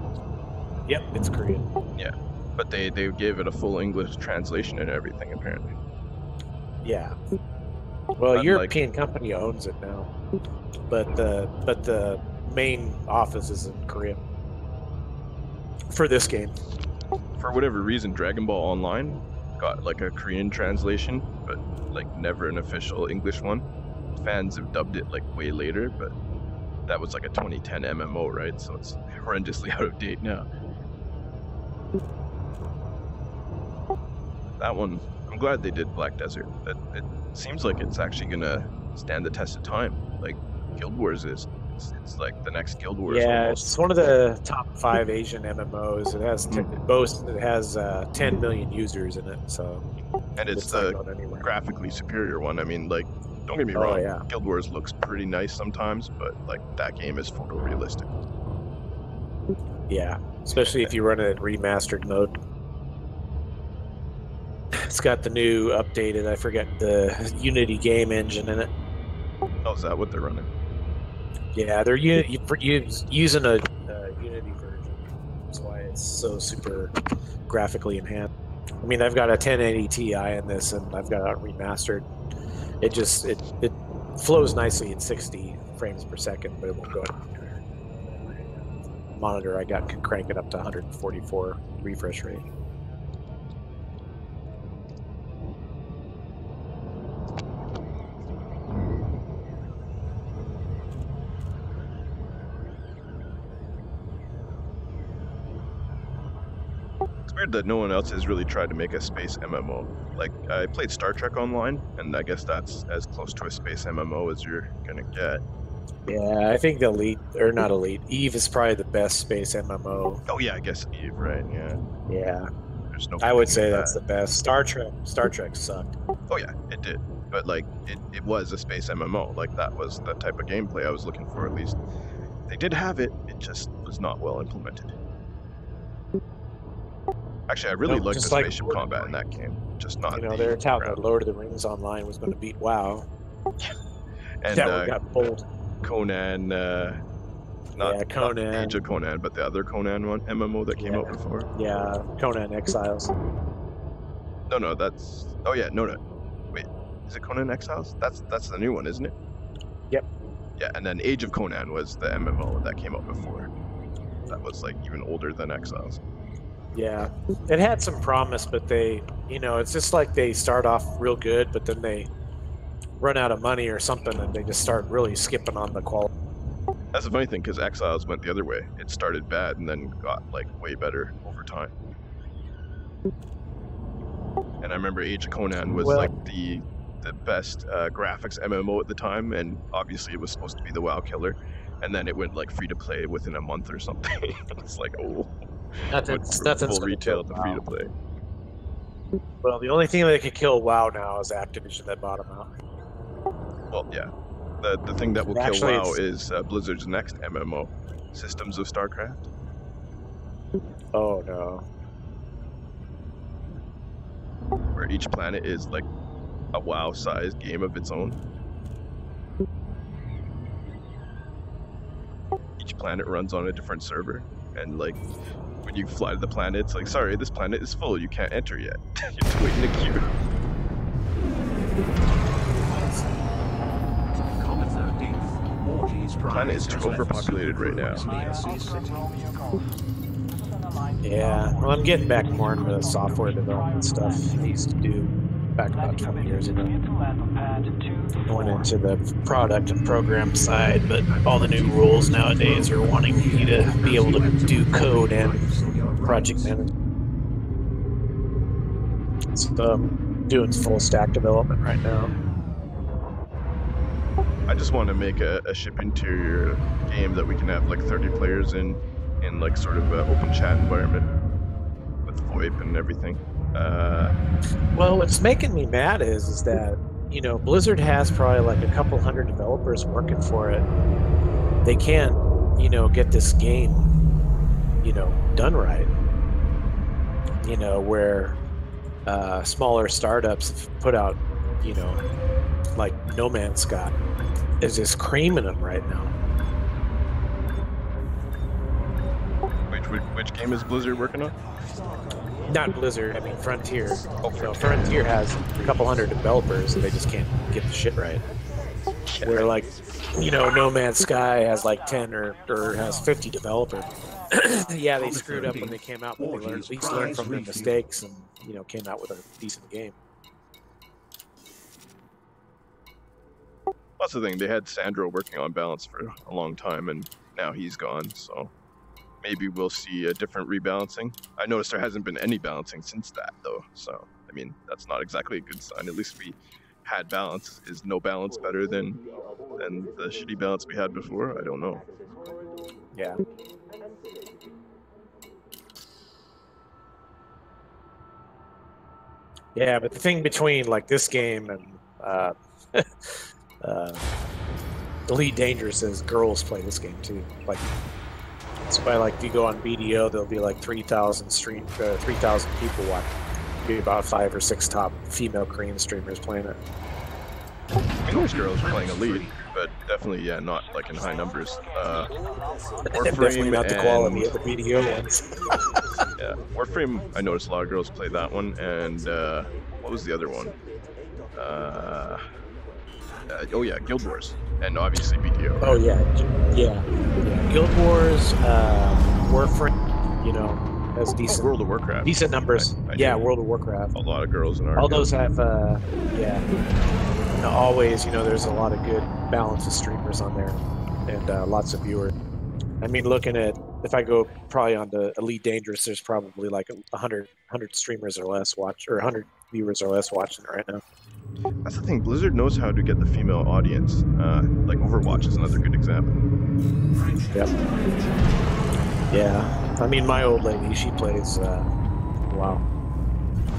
Yep, it's Korean. Yeah, but they gave it a full English translation and everything apparently. Yeah. Well, a Unlike- European company owns it now, but the main office is in Korea for this game. For whatever reason, Dragon Ball Online got like a Korean translation, but like never an official English one. Fans have dubbed it like way later, but that was like a 2010 MMO, right? So it's horrendously out of date now. That one, I'm glad they did Black Desert. It seems like it's actually gonna stand the test of time, like Guild Wars is. It's like the next Guild Wars. Yeah, almost. it's one of the top 5 Asian MMOs. It has it has 10 million users in it, so And it's not the going anywhere. graphically superior one. I mean, like, don't get me Oh, wrong, yeah. Guild Wars looks pretty nice sometimes, but like that game is photorealistic. Yeah, especially if you run it in remastered mode. It's got the new updated, I forget the Unity game engine in it. Oh, is that what they're running? Yeah, they're using a Unity version. That's why it's so super graphically enhanced. I mean, I've got a 1080 Ti in this, and I've got it remastered. It just it flows nicely at 60 frames per second, but it won't go up. Monitor I got can crank it up to 144 refresh rate. It's weird that no one else has really tried to make a space MMO. Like, I played Star Trek Online, and I guess that's as close to a space MMO as you're gonna get. Yeah, I think not Elite. Eve is probably the best space MMO. Oh yeah, I guess Eve, right? Yeah. Yeah, There's no. I would fighting say with that's the best. Star Trek sucked. Oh yeah, it did. But like, it was a space MMO. Like that was the type of gameplay I was looking for. At least they did have it. It just was not well implemented. Actually, I really Nope, liked the just like spaceship Lord of combat in that game. Just not. You know, the they were touting ground. that Lord of the Rings Online was going to beat WoW. And That one got pulled. Conan. Not Yeah, Conan. Age of Conan, but the other Conan one MMO that came out Yeah. before. Yeah, Conan Exiles. No, that's. Oh yeah, no. Wait, is it Conan Exiles? That's the new one, isn't it? Yep. Yeah, and then Age of Conan was the MMO that came out before. That was like even older than Exiles. Yeah, it had some promise, but they, it's just like they start off real good, but then they run out of money or something, and they just start really skipping on the quality. That's the funny thing, because Exiles went the other way. It started bad and then got like way better over time. And I remember Age of Conan was Well- like the best graphics MMO at the time, and obviously it was supposed to be the WoW killer. And then it went like free to play within a month or something. It's like, oh, Nothing's full gonna retail kill to free to WoW. play. Well, the only thing that could kill WoW now is Activision that bought them out. Well, yeah. The thing that will Actually, kill WoW it's- is Blizzard's next MMO, Systems of StarCraft. Oh no. Where each planet is like a WoW-sized game of its own. Each planet runs on a different server, and like when you fly to the planet, it's like, sorry, this planet is full, you can't enter yet. You have to wait in a queue. Comet 13th. Orgy's Planet is prize too has left overpopulated right now. DLC City. Yeah, well, I'm getting back more into the software development stuff I used to do back about 20 years ago. Going into the product and program side, but all the new rules nowadays are wanting you to be able to do code and project management. So I'm doing full stack development right now. I just want to make a ship interior game that we can have like 30 players in like sort of an open chat environment with VoIP and everything. Well, what's making me mad is that, Blizzard has probably like a couple hundred developers working for it. They can't you know, get this game, you know, done right. You know, where smaller startups have put out, you know, like No Man's Sky is just creaming them right now. Which game is Blizzard working on? Not Blizzard, I mean Frontier. You know, Frontier has a couple hundred developers and they just can't get the shit right. Where like, you know, No Man's Sky has like 10 or has 50 developers. Yeah, they screwed up when they came out, but they at least learned from their mistakes and, you know, came out with a decent game. That's the thing. They had Sandro working on balance for a long time, and now he's gone. So maybe we'll see a different rebalancing. I noticed there hasn't been any balancing since that, though. So I mean, that's not exactly a good sign. At least we had balance. Is no balance better than the shitty balance we had before? I don't know. Yeah. Yeah, but the thing between like this game and Elite Dangerous is girls play this game too. Like, it's by like if you go on BDO, there'll be like 3,000 people watching. Be about 5 or 6 top female Korean streamers playing it. I know there's girls playing Elite, but definitely, yeah, not like in high numbers. Definitely not the quality of the BDO ones. Yeah, Warframe, I noticed a lot of girls play that one, and what was the other one? Oh yeah, Guild Wars, and obviously BDO. Oh yeah. Guild Wars, Warframe, you know, has decent World of Warcraft. Decent numbers. I World of Warcraft. A lot of girls in our all guild. those have always, you know, there's a lot of good balance of streamers on there, and lots of viewers. I mean, looking at, if I go probably on the Elite Dangerous, there's probably like 100 streamers or less or 100 viewers or less watching it right now. That's the thing. Blizzard knows how to get the female audience. Like Overwatch is another good example. Yep. Yeah. I mean, my old lady, she plays WoW.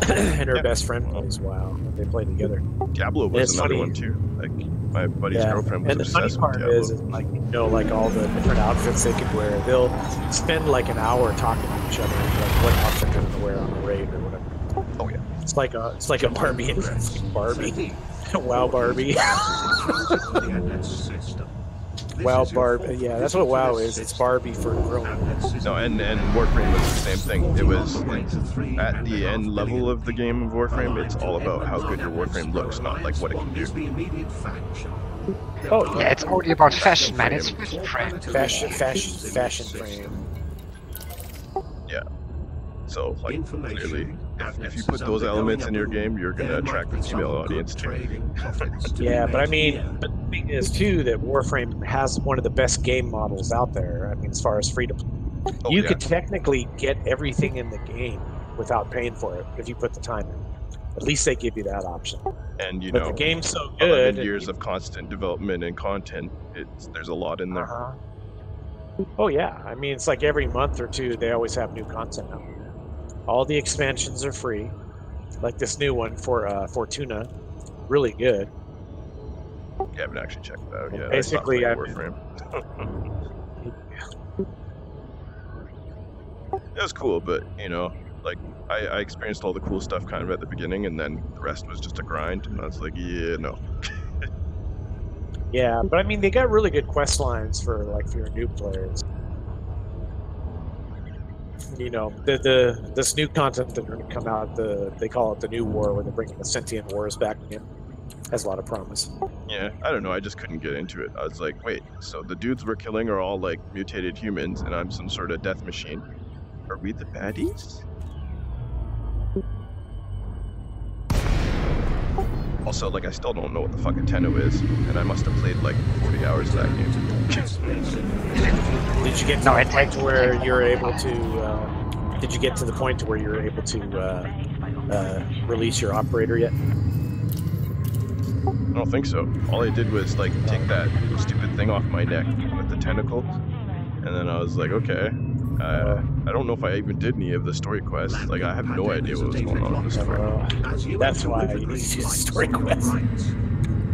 And her best friend plays WoW. They play together. Diablo was another one too. Like my buddy's girlfriend was obsessed with Diablo. And the funny part is, like, you know, like all the different outfits they could wear. They'll spend like an hour talking to each other, like what outfit they're gonna wear on a raid or whatever. Oh yeah. It's like a Barbie and Barbie. WoW Barbie. WoW Barbie. Yeah, that's what WoW is. It's Barbie for grown. No, and Warframe was the same thing. It was at the end level of the game of Warframe. It's all about how good your Warframe looks, not like what it can do. Oh yeah, it's only about fashion, man. It's fashion frame. Fashion frame. Yeah. So, like, clearly, if you put those elements in your game, you're going to attract the female audience too. Yeah, but I mean, but the thing is too that Warframe has one of the best game models out there. I mean, as far as free to play, you could technically get everything in the game without paying for it if you put the time in. At least they give you that option. And you but know, the game's so good. 11 years of constant development and content. There's a lot in there. Oh yeah, I mean, it's like every month or two they always have new content out. All the expansions are free, like this new one for Fortuna, really good. Yeah, I haven't actually checked it out. Yeah, basically, Warframe. It was cool, but you know, like I experienced all the cool stuff kind of at the beginning, and then the rest was just a grind, and I was like, yeah, no. Yeah, but I mean, they got really good quest lines for like for your new players. You know, this new content that are going to come out, they call it the New War, where they're bringing the sentient wars back in. Has a lot of promise. Yeah, I don't know. I just couldn't get into it. I was like, wait, so the dudes we're killing are all like mutated humans, and I'm some sort of death machine. Are we the baddies? Also, like, I still don't know what the fuck a Tenno is, and I must have played like 40 hours of that game. Did you get to the point where you're able to? Did you get to the point where you're able to release your operator yet? I don't think so. All I did was like take that stupid thing off my neck with the tentacles, and then I was like, okay. I don't know if I even did any of the story quests. Like, I have no idea what was going on with the story. That's why you need to do the story quests.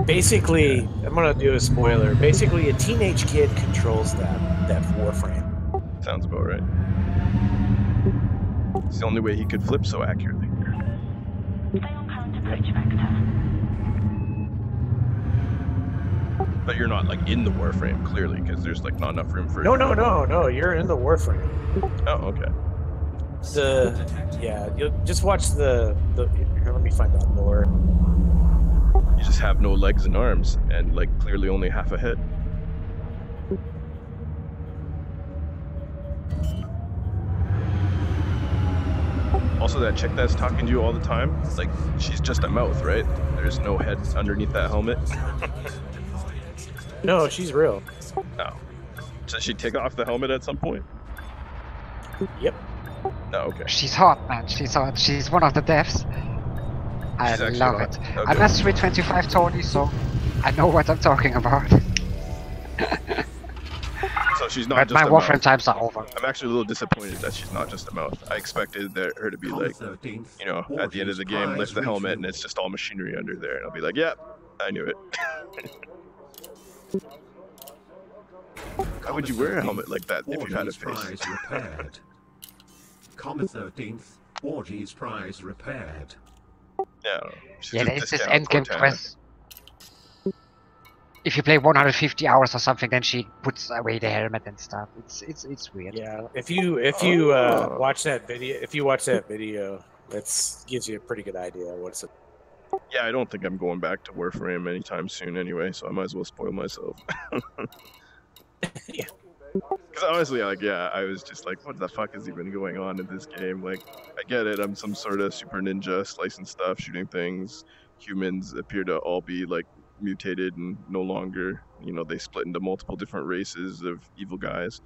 Basically, I'm gonna do a spoiler. Basically, a teenage kid controls that. that Warframe. Sounds about right. It's the only way he could flip so accurately. Stay on current approach vector. But you're not like in the Warframe clearly, because there's like not enough room for. No. You're in the Warframe. Oh, okay. You'll just watch the. Here, let me find that lore. You just have no legs and arms, and like clearly only half a head. Also, that chick that's talking to you all the time, like, she's just a mouth, right? There's no head underneath that helmet. No, she's real. Oh. Does she take off the helmet at some point? Yep. No, okay. She's hot, man. She's hot. She's one of the devs. I She's actually love hot. it. Okay. I'm a 325 Tony, so I know what I'm talking about. So she's not But just my a Warframe mouth. times are over. I'm actually a little disappointed that she's not just a mouth. I expected her to be like, you know, at the end of the game, lift the helmet and it's just all machinery under there. And I'll be like, yep, I knew it. Why would you wear a helmet like that if you had a face? Prize repaired. Comet 13th, Orgy's prize repaired. Yeah, she's Yeah, just there's this discount endgame Cortana. quest. If you play 150 hours or something, then she puts away the helmet and stuff. It's weird. Yeah. If you watch that video, that gives you a pretty good idea of what's. Yeah, I don't think I'm going back to Warframe anytime soon anyway, so I might as well spoil myself. Yeah. Because honestly, like, yeah, I was just like, what the fuck is even going on in this game? Like, I get it, I'm some sort of super ninja, slicing stuff, shooting things. Humans appear to all be, like, mutated and no longer, you know, they split into multiple different races of evil guys.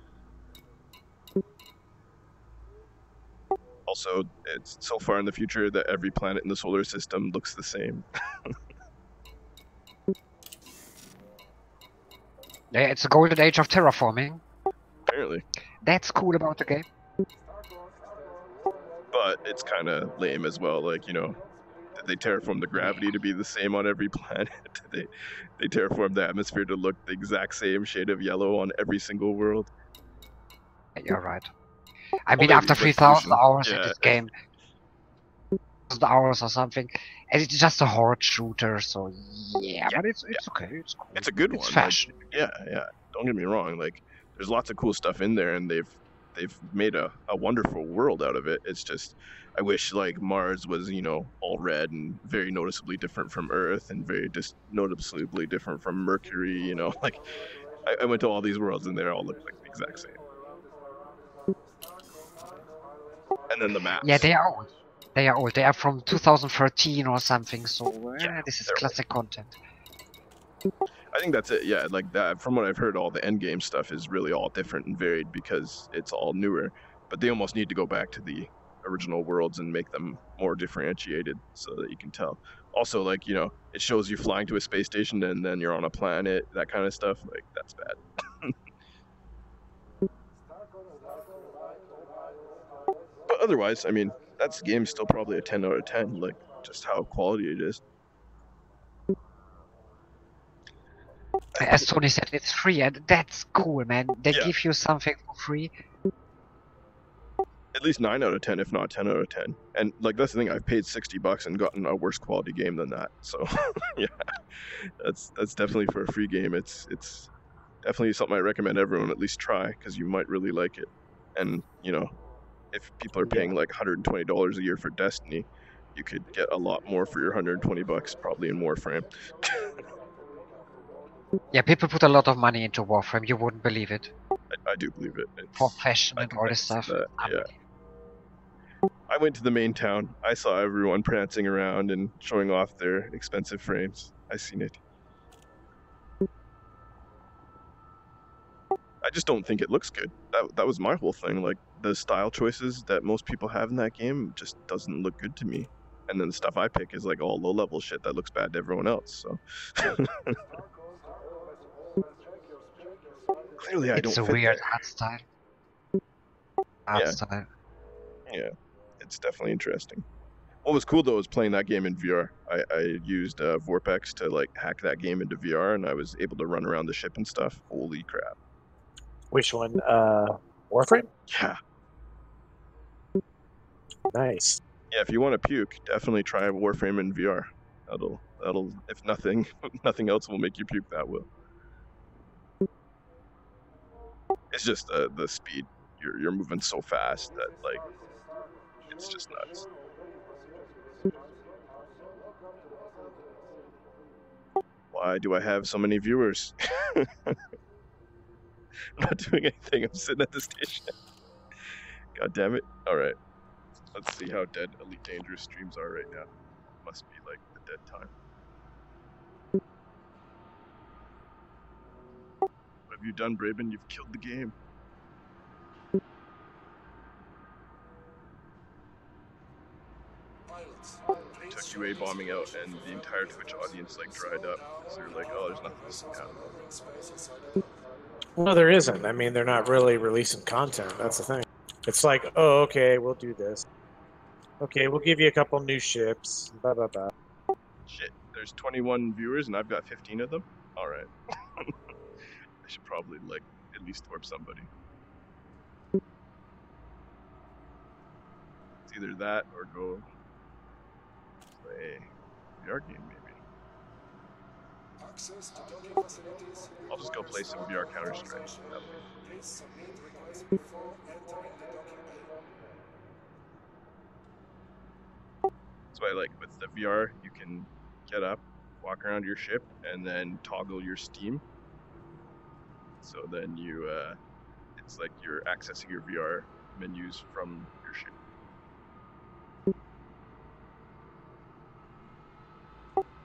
Also, it's so far in the future that every planet in the solar system looks the same. Yeah, it's a golden age of terraforming. Apparently. That's cool about the game. But it's kind of lame as well. Like, you know, did they terraform the gravity to be the same on every planet? Did they terraform the atmosphere to look the exact same shade of yellow on every single world? You're right. I mean, maybe after 3,000 resolution. hours in Yeah. this game, 1,000 hours or something, and it's just a horde shooter, so yeah, but it's okay. It's cool. It's a good It's one. fashion. Like, yeah. Don't get me wrong. Like, there's lots of cool stuff in there, and they've made a wonderful world out of it. It's just, I wish like Mars was, you know, all red and very noticeably different from Earth and very noticeably different from Mercury. You know, like I went to all these worlds and they all look like the exact same. And then the maps. Yeah, they are old. They are old. They are from 2013 or something, so this is they're classic content. I think that's it. Yeah, like that. From what I've heard, all the end game stuff is really all different and varied because it's all newer. But they almost need to go back to the original worlds and make them more differentiated so that you can tell. Also, like, you know, it shows you flying to a space station and then you're on a planet, that kind of stuff. Like, that's bad. But otherwise, I mean, that's game's still probably a 10 out of 10. Like, just how quality it is. As Tony said, it's free, and that's cool, man. They Yeah. give you something for free. At least 9 out of 10, if not 10 out of 10. And like, that's the thing, I've paid $60 and gotten a worse quality game than that. So yeah, that's definitely for a free game. It's definitely something I recommend everyone at least try, because you might really like it. And you know, if people are paying like $120 a year for Destiny, you could get a lot more for your $120 probably in Warframe. Yeah, people put a lot of money into Warframe. You wouldn't believe it. I do believe it. For fashion I and can all this see stuff. that, yeah. I went to the main town. I saw everyone prancing around and showing off their expensive frames. I seen it. I just don't think it looks good. That was my whole thing. Like, the style choices that most people have in that game just doesn't look good to me. And then the stuff I pick is like all low-level shit that looks bad to everyone else. So clearly, I don't. It's a fit weird there. art style. Style. Yeah, it's definitely interesting. What was cool though was playing that game in VR. I used Vorpex to like hack that game into VR, and I was able to run around the ship and stuff. Holy crap! Which one? Warframe? Yeah. Nice. Yeah, if you want to puke, definitely try Warframe in VR. That'll if nothing nothing else will make you puke, that will. It's just the speed. You're moving so fast that like it's just nuts. Why do I have so many viewers? I'm not doing anything. I'm sitting at the station. God damn it. Alright. Let's see how dead Elite Dangerous streams are right now. Must be like the dead time. What have you done, Braben? You've killed the game. Took UA bombing out and the entire Twitch audience like dried up because they're like, oh, there's nothing to happen. Well, there isn't. I mean, they're not really releasing content. That's the thing. It's like, oh, okay, we'll do this. Okay, we'll give you a couple new ships. Blah blah blah. Shit, there's 21 viewers and I've got 15 of them. All right. I should probably like at least torp somebody. It's either that or go play VR game maybe. I'll just go play some VR Counter-Strike. That's why, like, with the VR, you can get up, walk around your ship, and then toggle your Steam. So then you, it's like you're accessing your VR menus from your ship.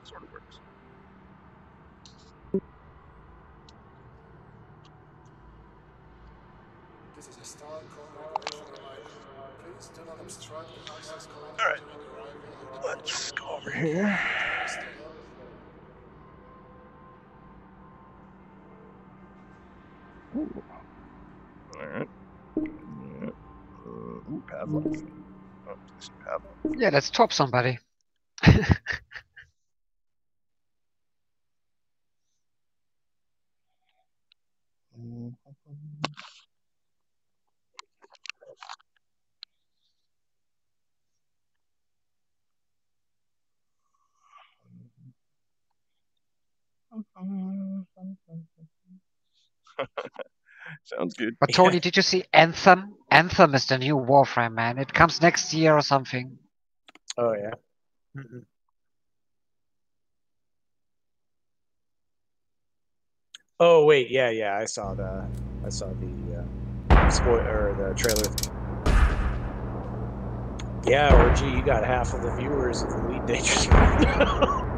Sort of works. This is a star code regulation reminder. Please do not obstruct the access code. All right. Let's go over here. Ooh. All right. Yeah. Ooh, Pavlov. Oh, there's Pavlov. Yeah, let's top somebody. Sounds good. But Tony, did you see Anthem? Anthem is the new Warframe, man. It comes next year or something. Oh yeah. Mm-hmm. Oh wait, yeah. I saw the spoiler or the trailer. Yeah, Orgy, you got half of the viewers of Elite Dangerous right now.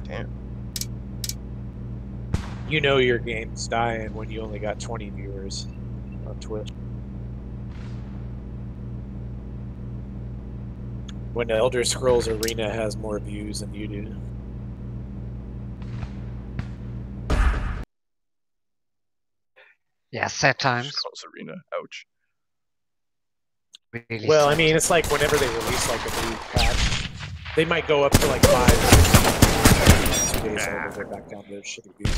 Damn. You know your game's dying when you only got 20 viewers on Twitch. When Elder Scrolls Arena has more views than you do. Yeah, sad times. Scrolls Arena. Ouch. Really Well, sad. I mean, it's like whenever they release like a new patch, they might go up to like 5 2 days later, they're back down to their shitty views.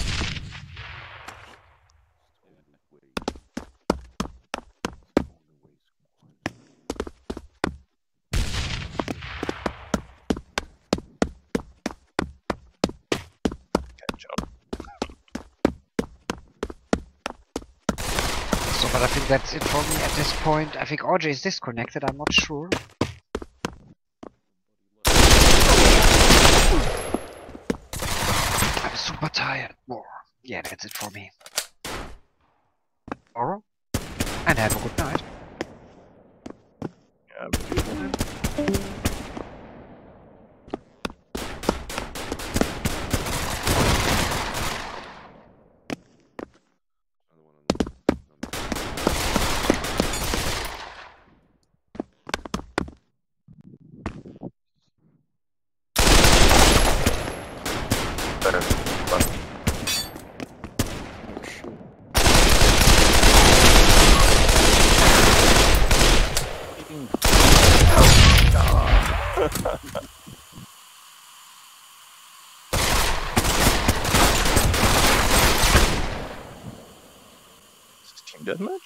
So, but I think that's it for me at this point. I think RJ is disconnected, I'm not sure. I'm super tired. More. Yeah, that's it for me. Tomorrow. And have a good night. Yeah. Team deathmatch?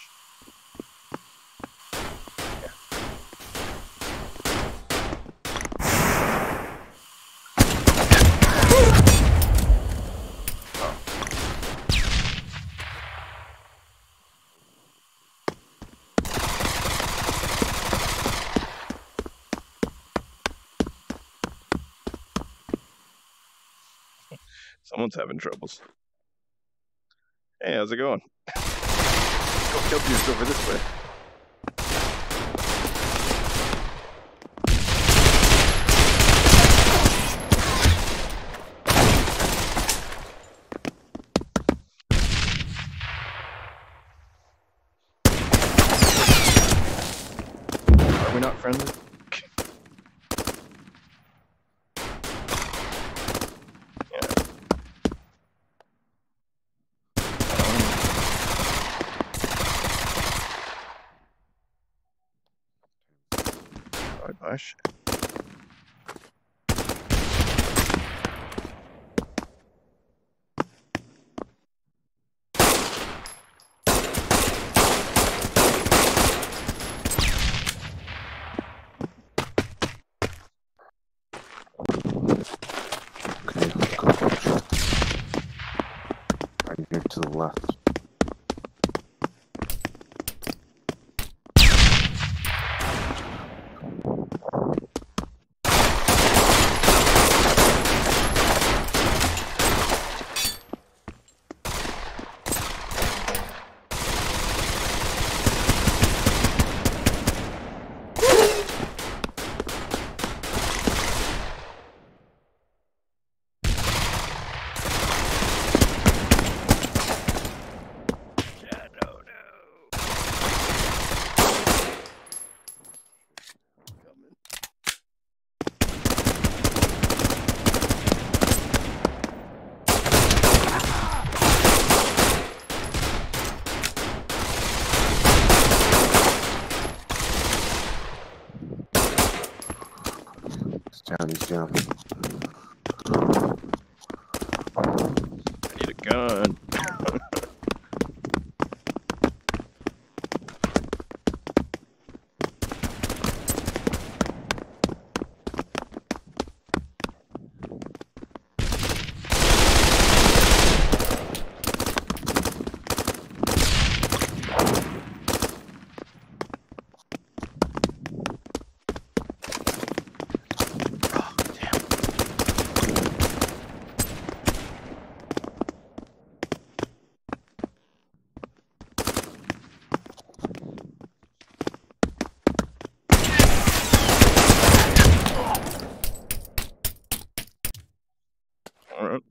Someone's having troubles. Hey, how's it going? Go kill dudes over this way. Are we not friendly? Bye, shit. Okay, go watch. Right here to the left. He's down. I need a gun. Alright.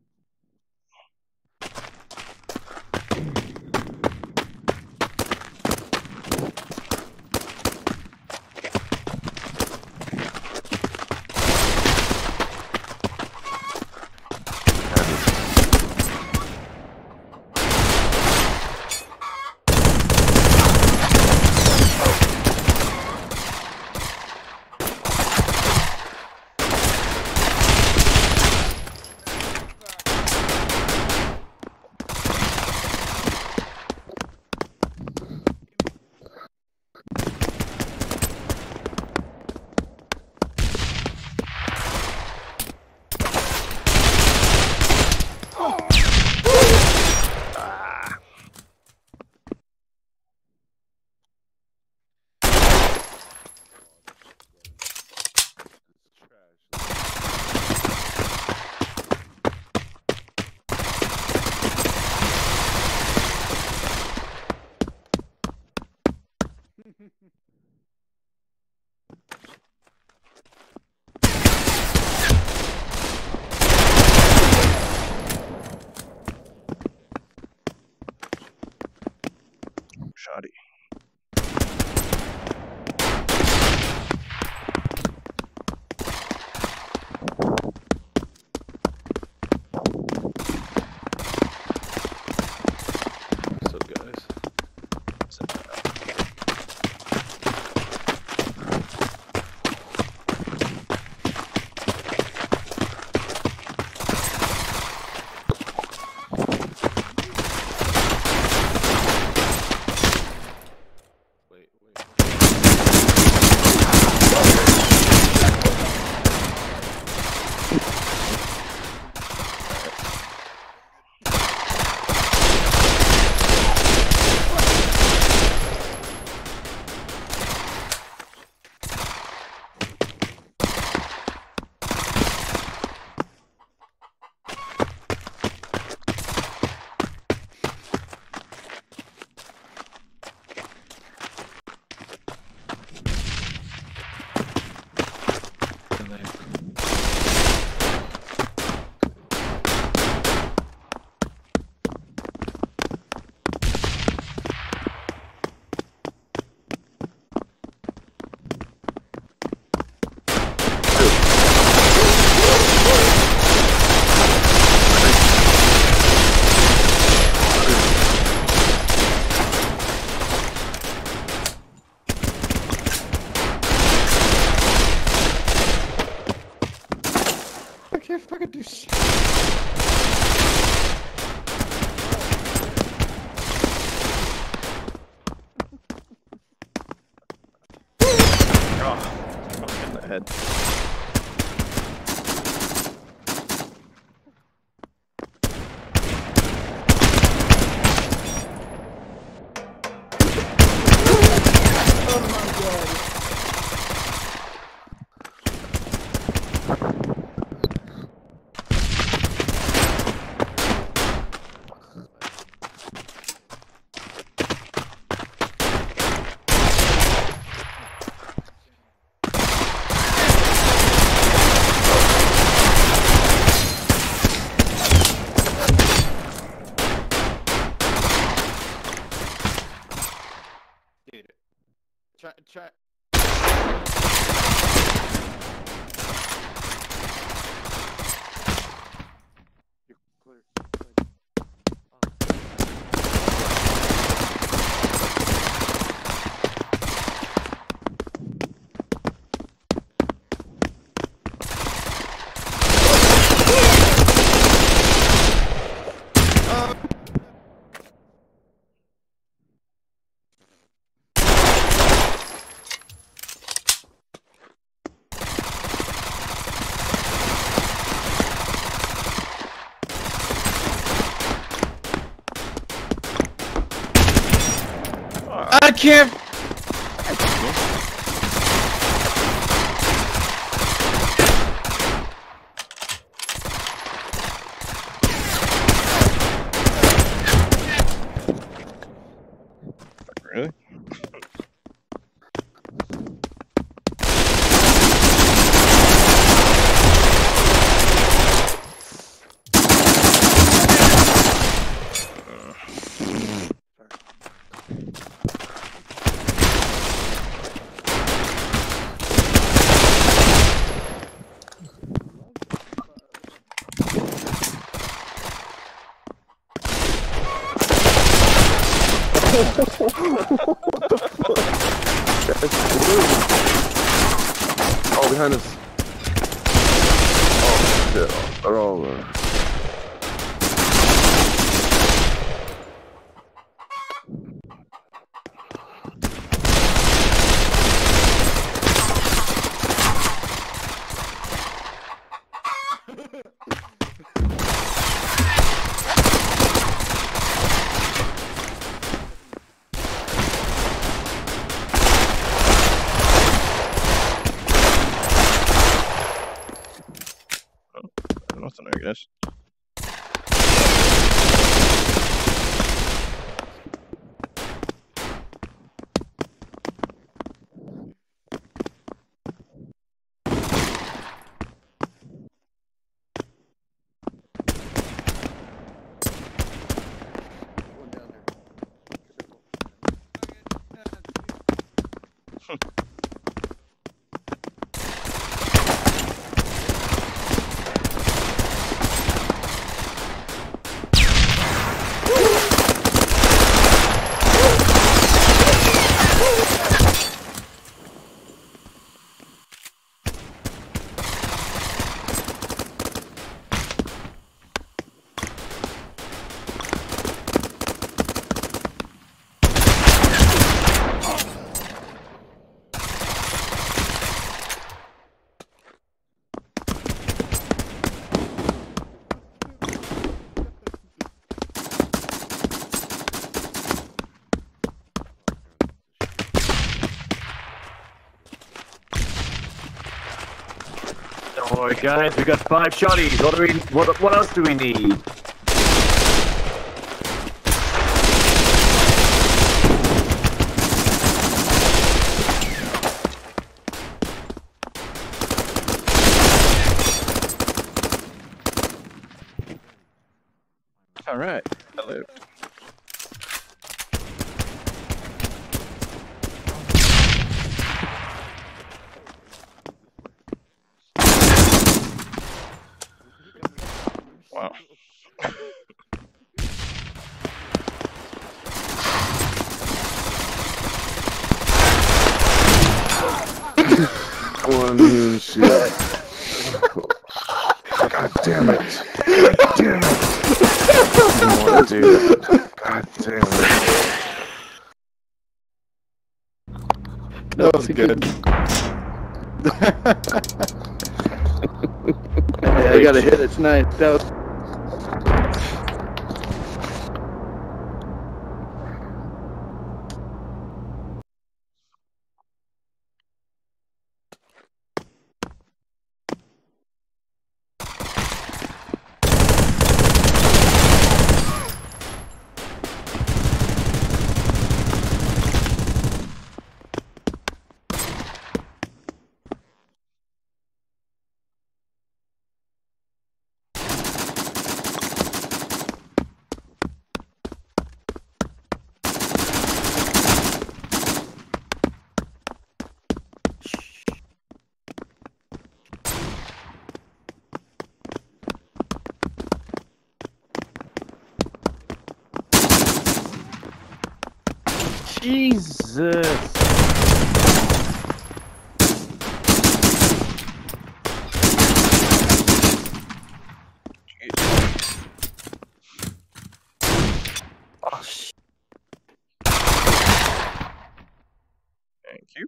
Shoddy. What's up, guys? ahead. Try. You're clear. I can't. Really? What the fuck? That's blue. Oh, behind us. Oh, shit. They're all there. Nothing, I guess. One down there. Alright guys, we got 5 shotties. What else do we need? Alright. Hello. Wow. Come on, you shit. God damn it. God damn it. I didn't want to do that. God damn it. That was good. I got a hit. It's nice. That was Jesus. Oh, shit. Thank you.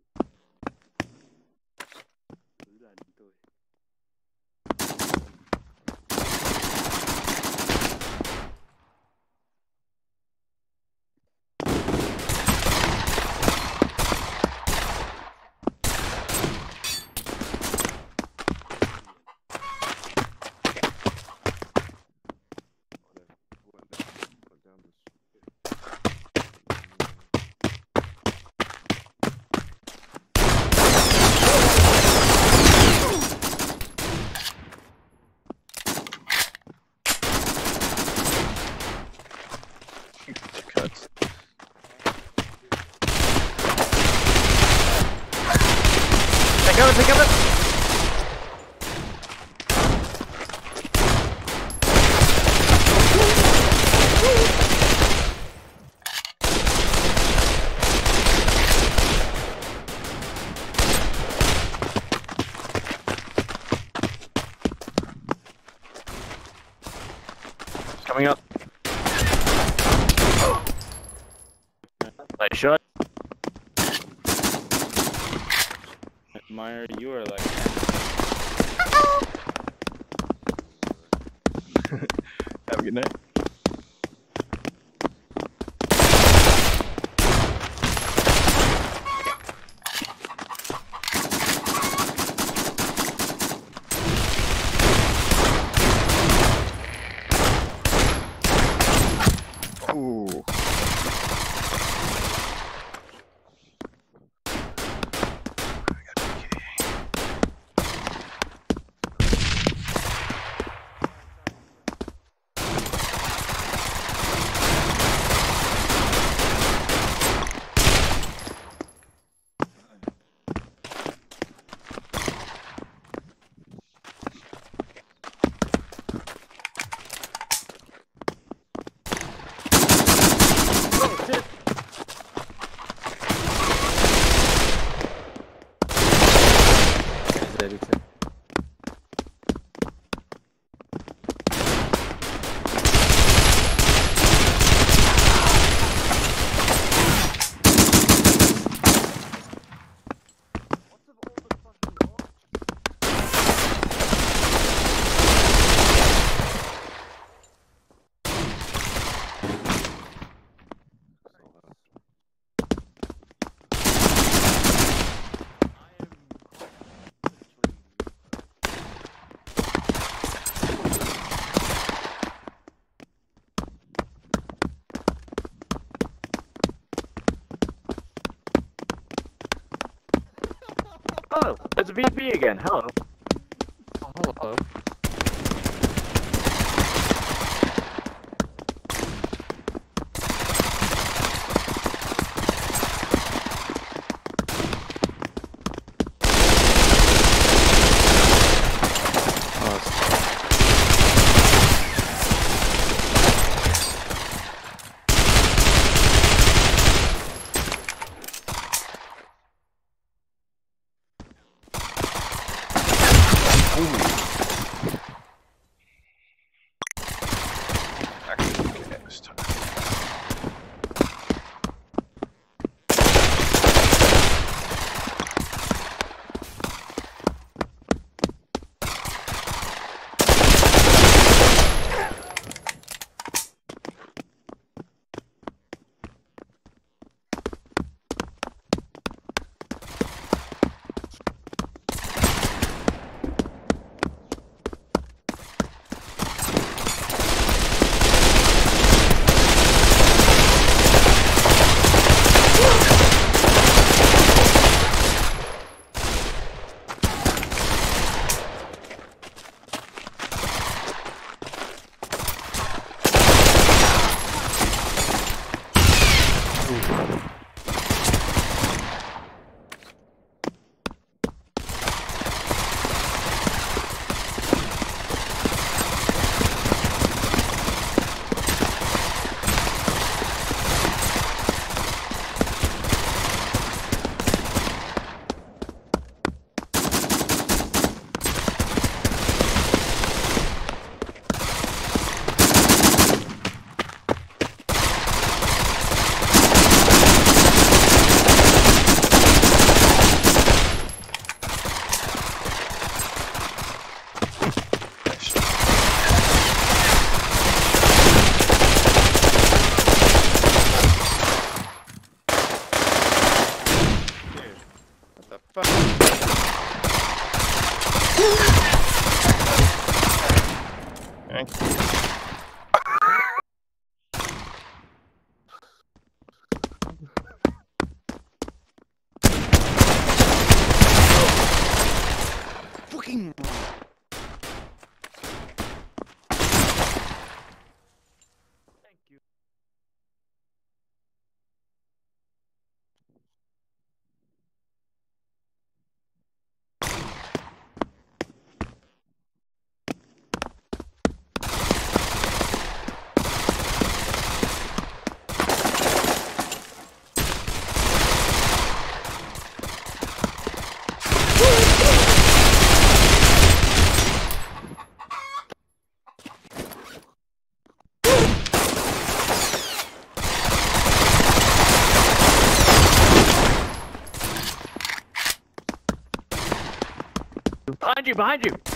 Cuts. Take cover, take cover. Coming up. Nice shot. Meyer, you are like. Have a good night. Ooh. Oh, it's VP again. Hello. Oh, hello. Behind you, behind you!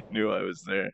Knew I was there.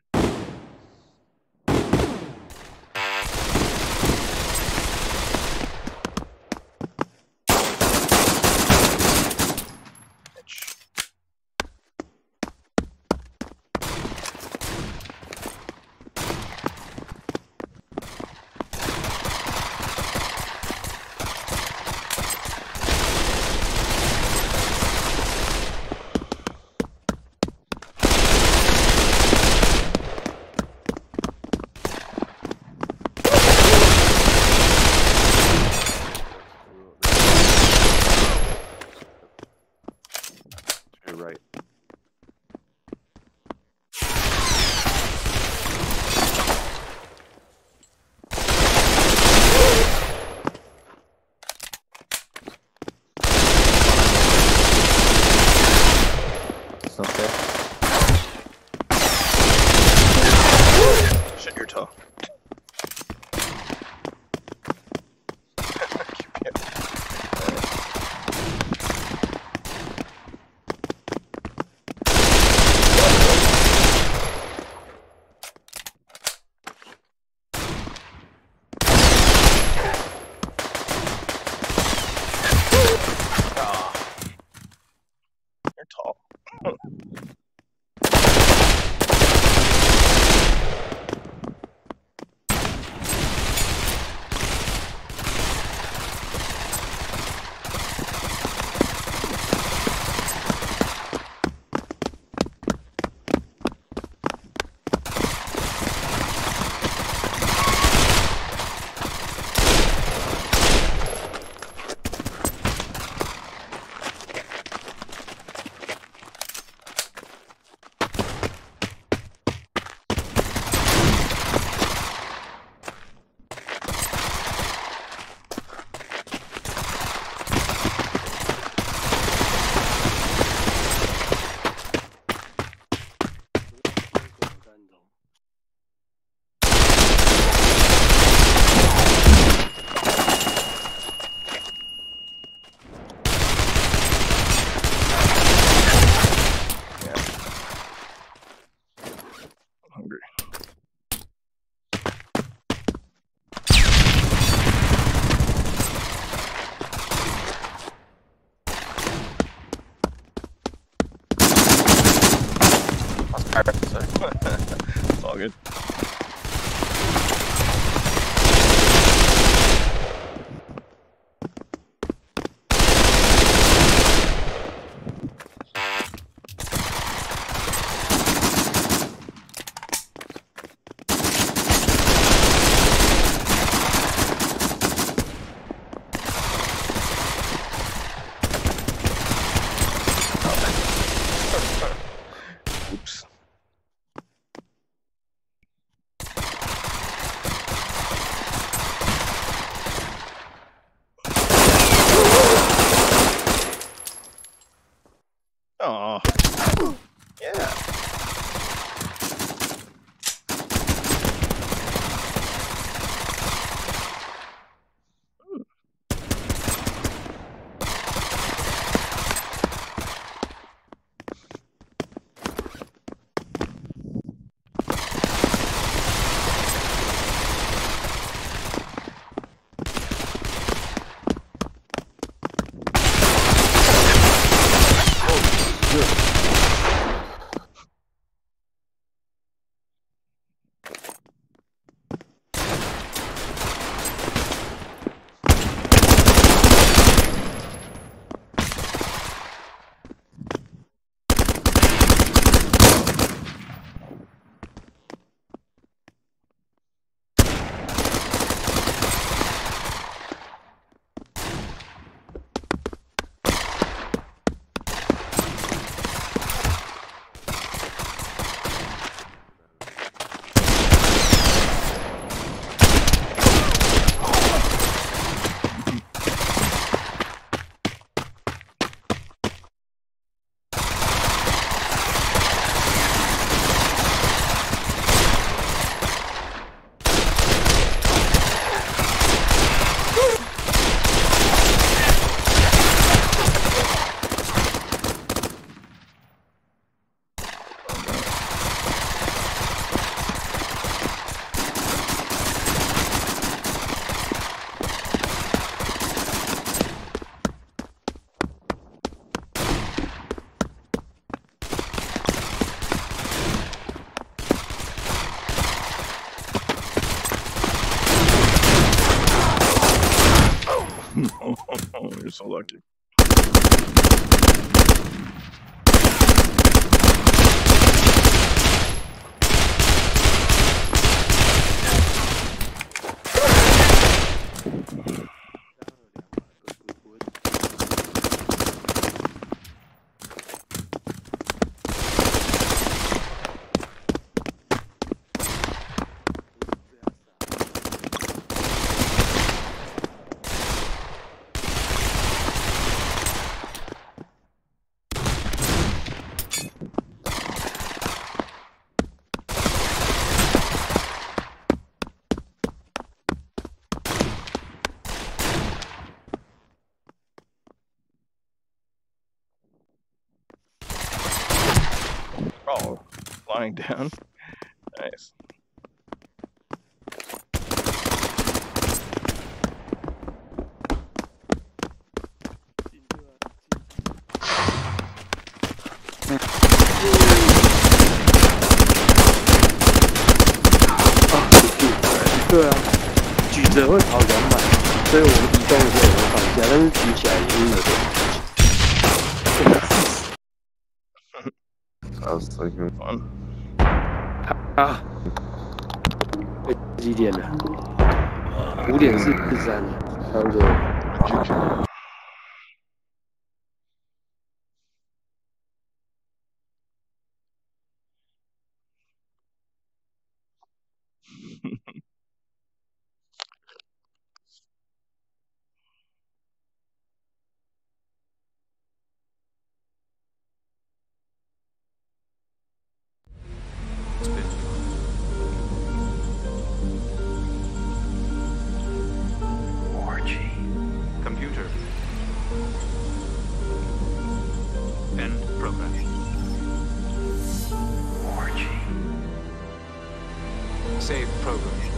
You're so lucky. Oh, lying down. Nice.对啊，举着会跑200，所以我们移动的时候也会放下，但是举起来也是有点。Sounds like fun. 啊，几点了？5点43，差不多。Computer. End program. Save program.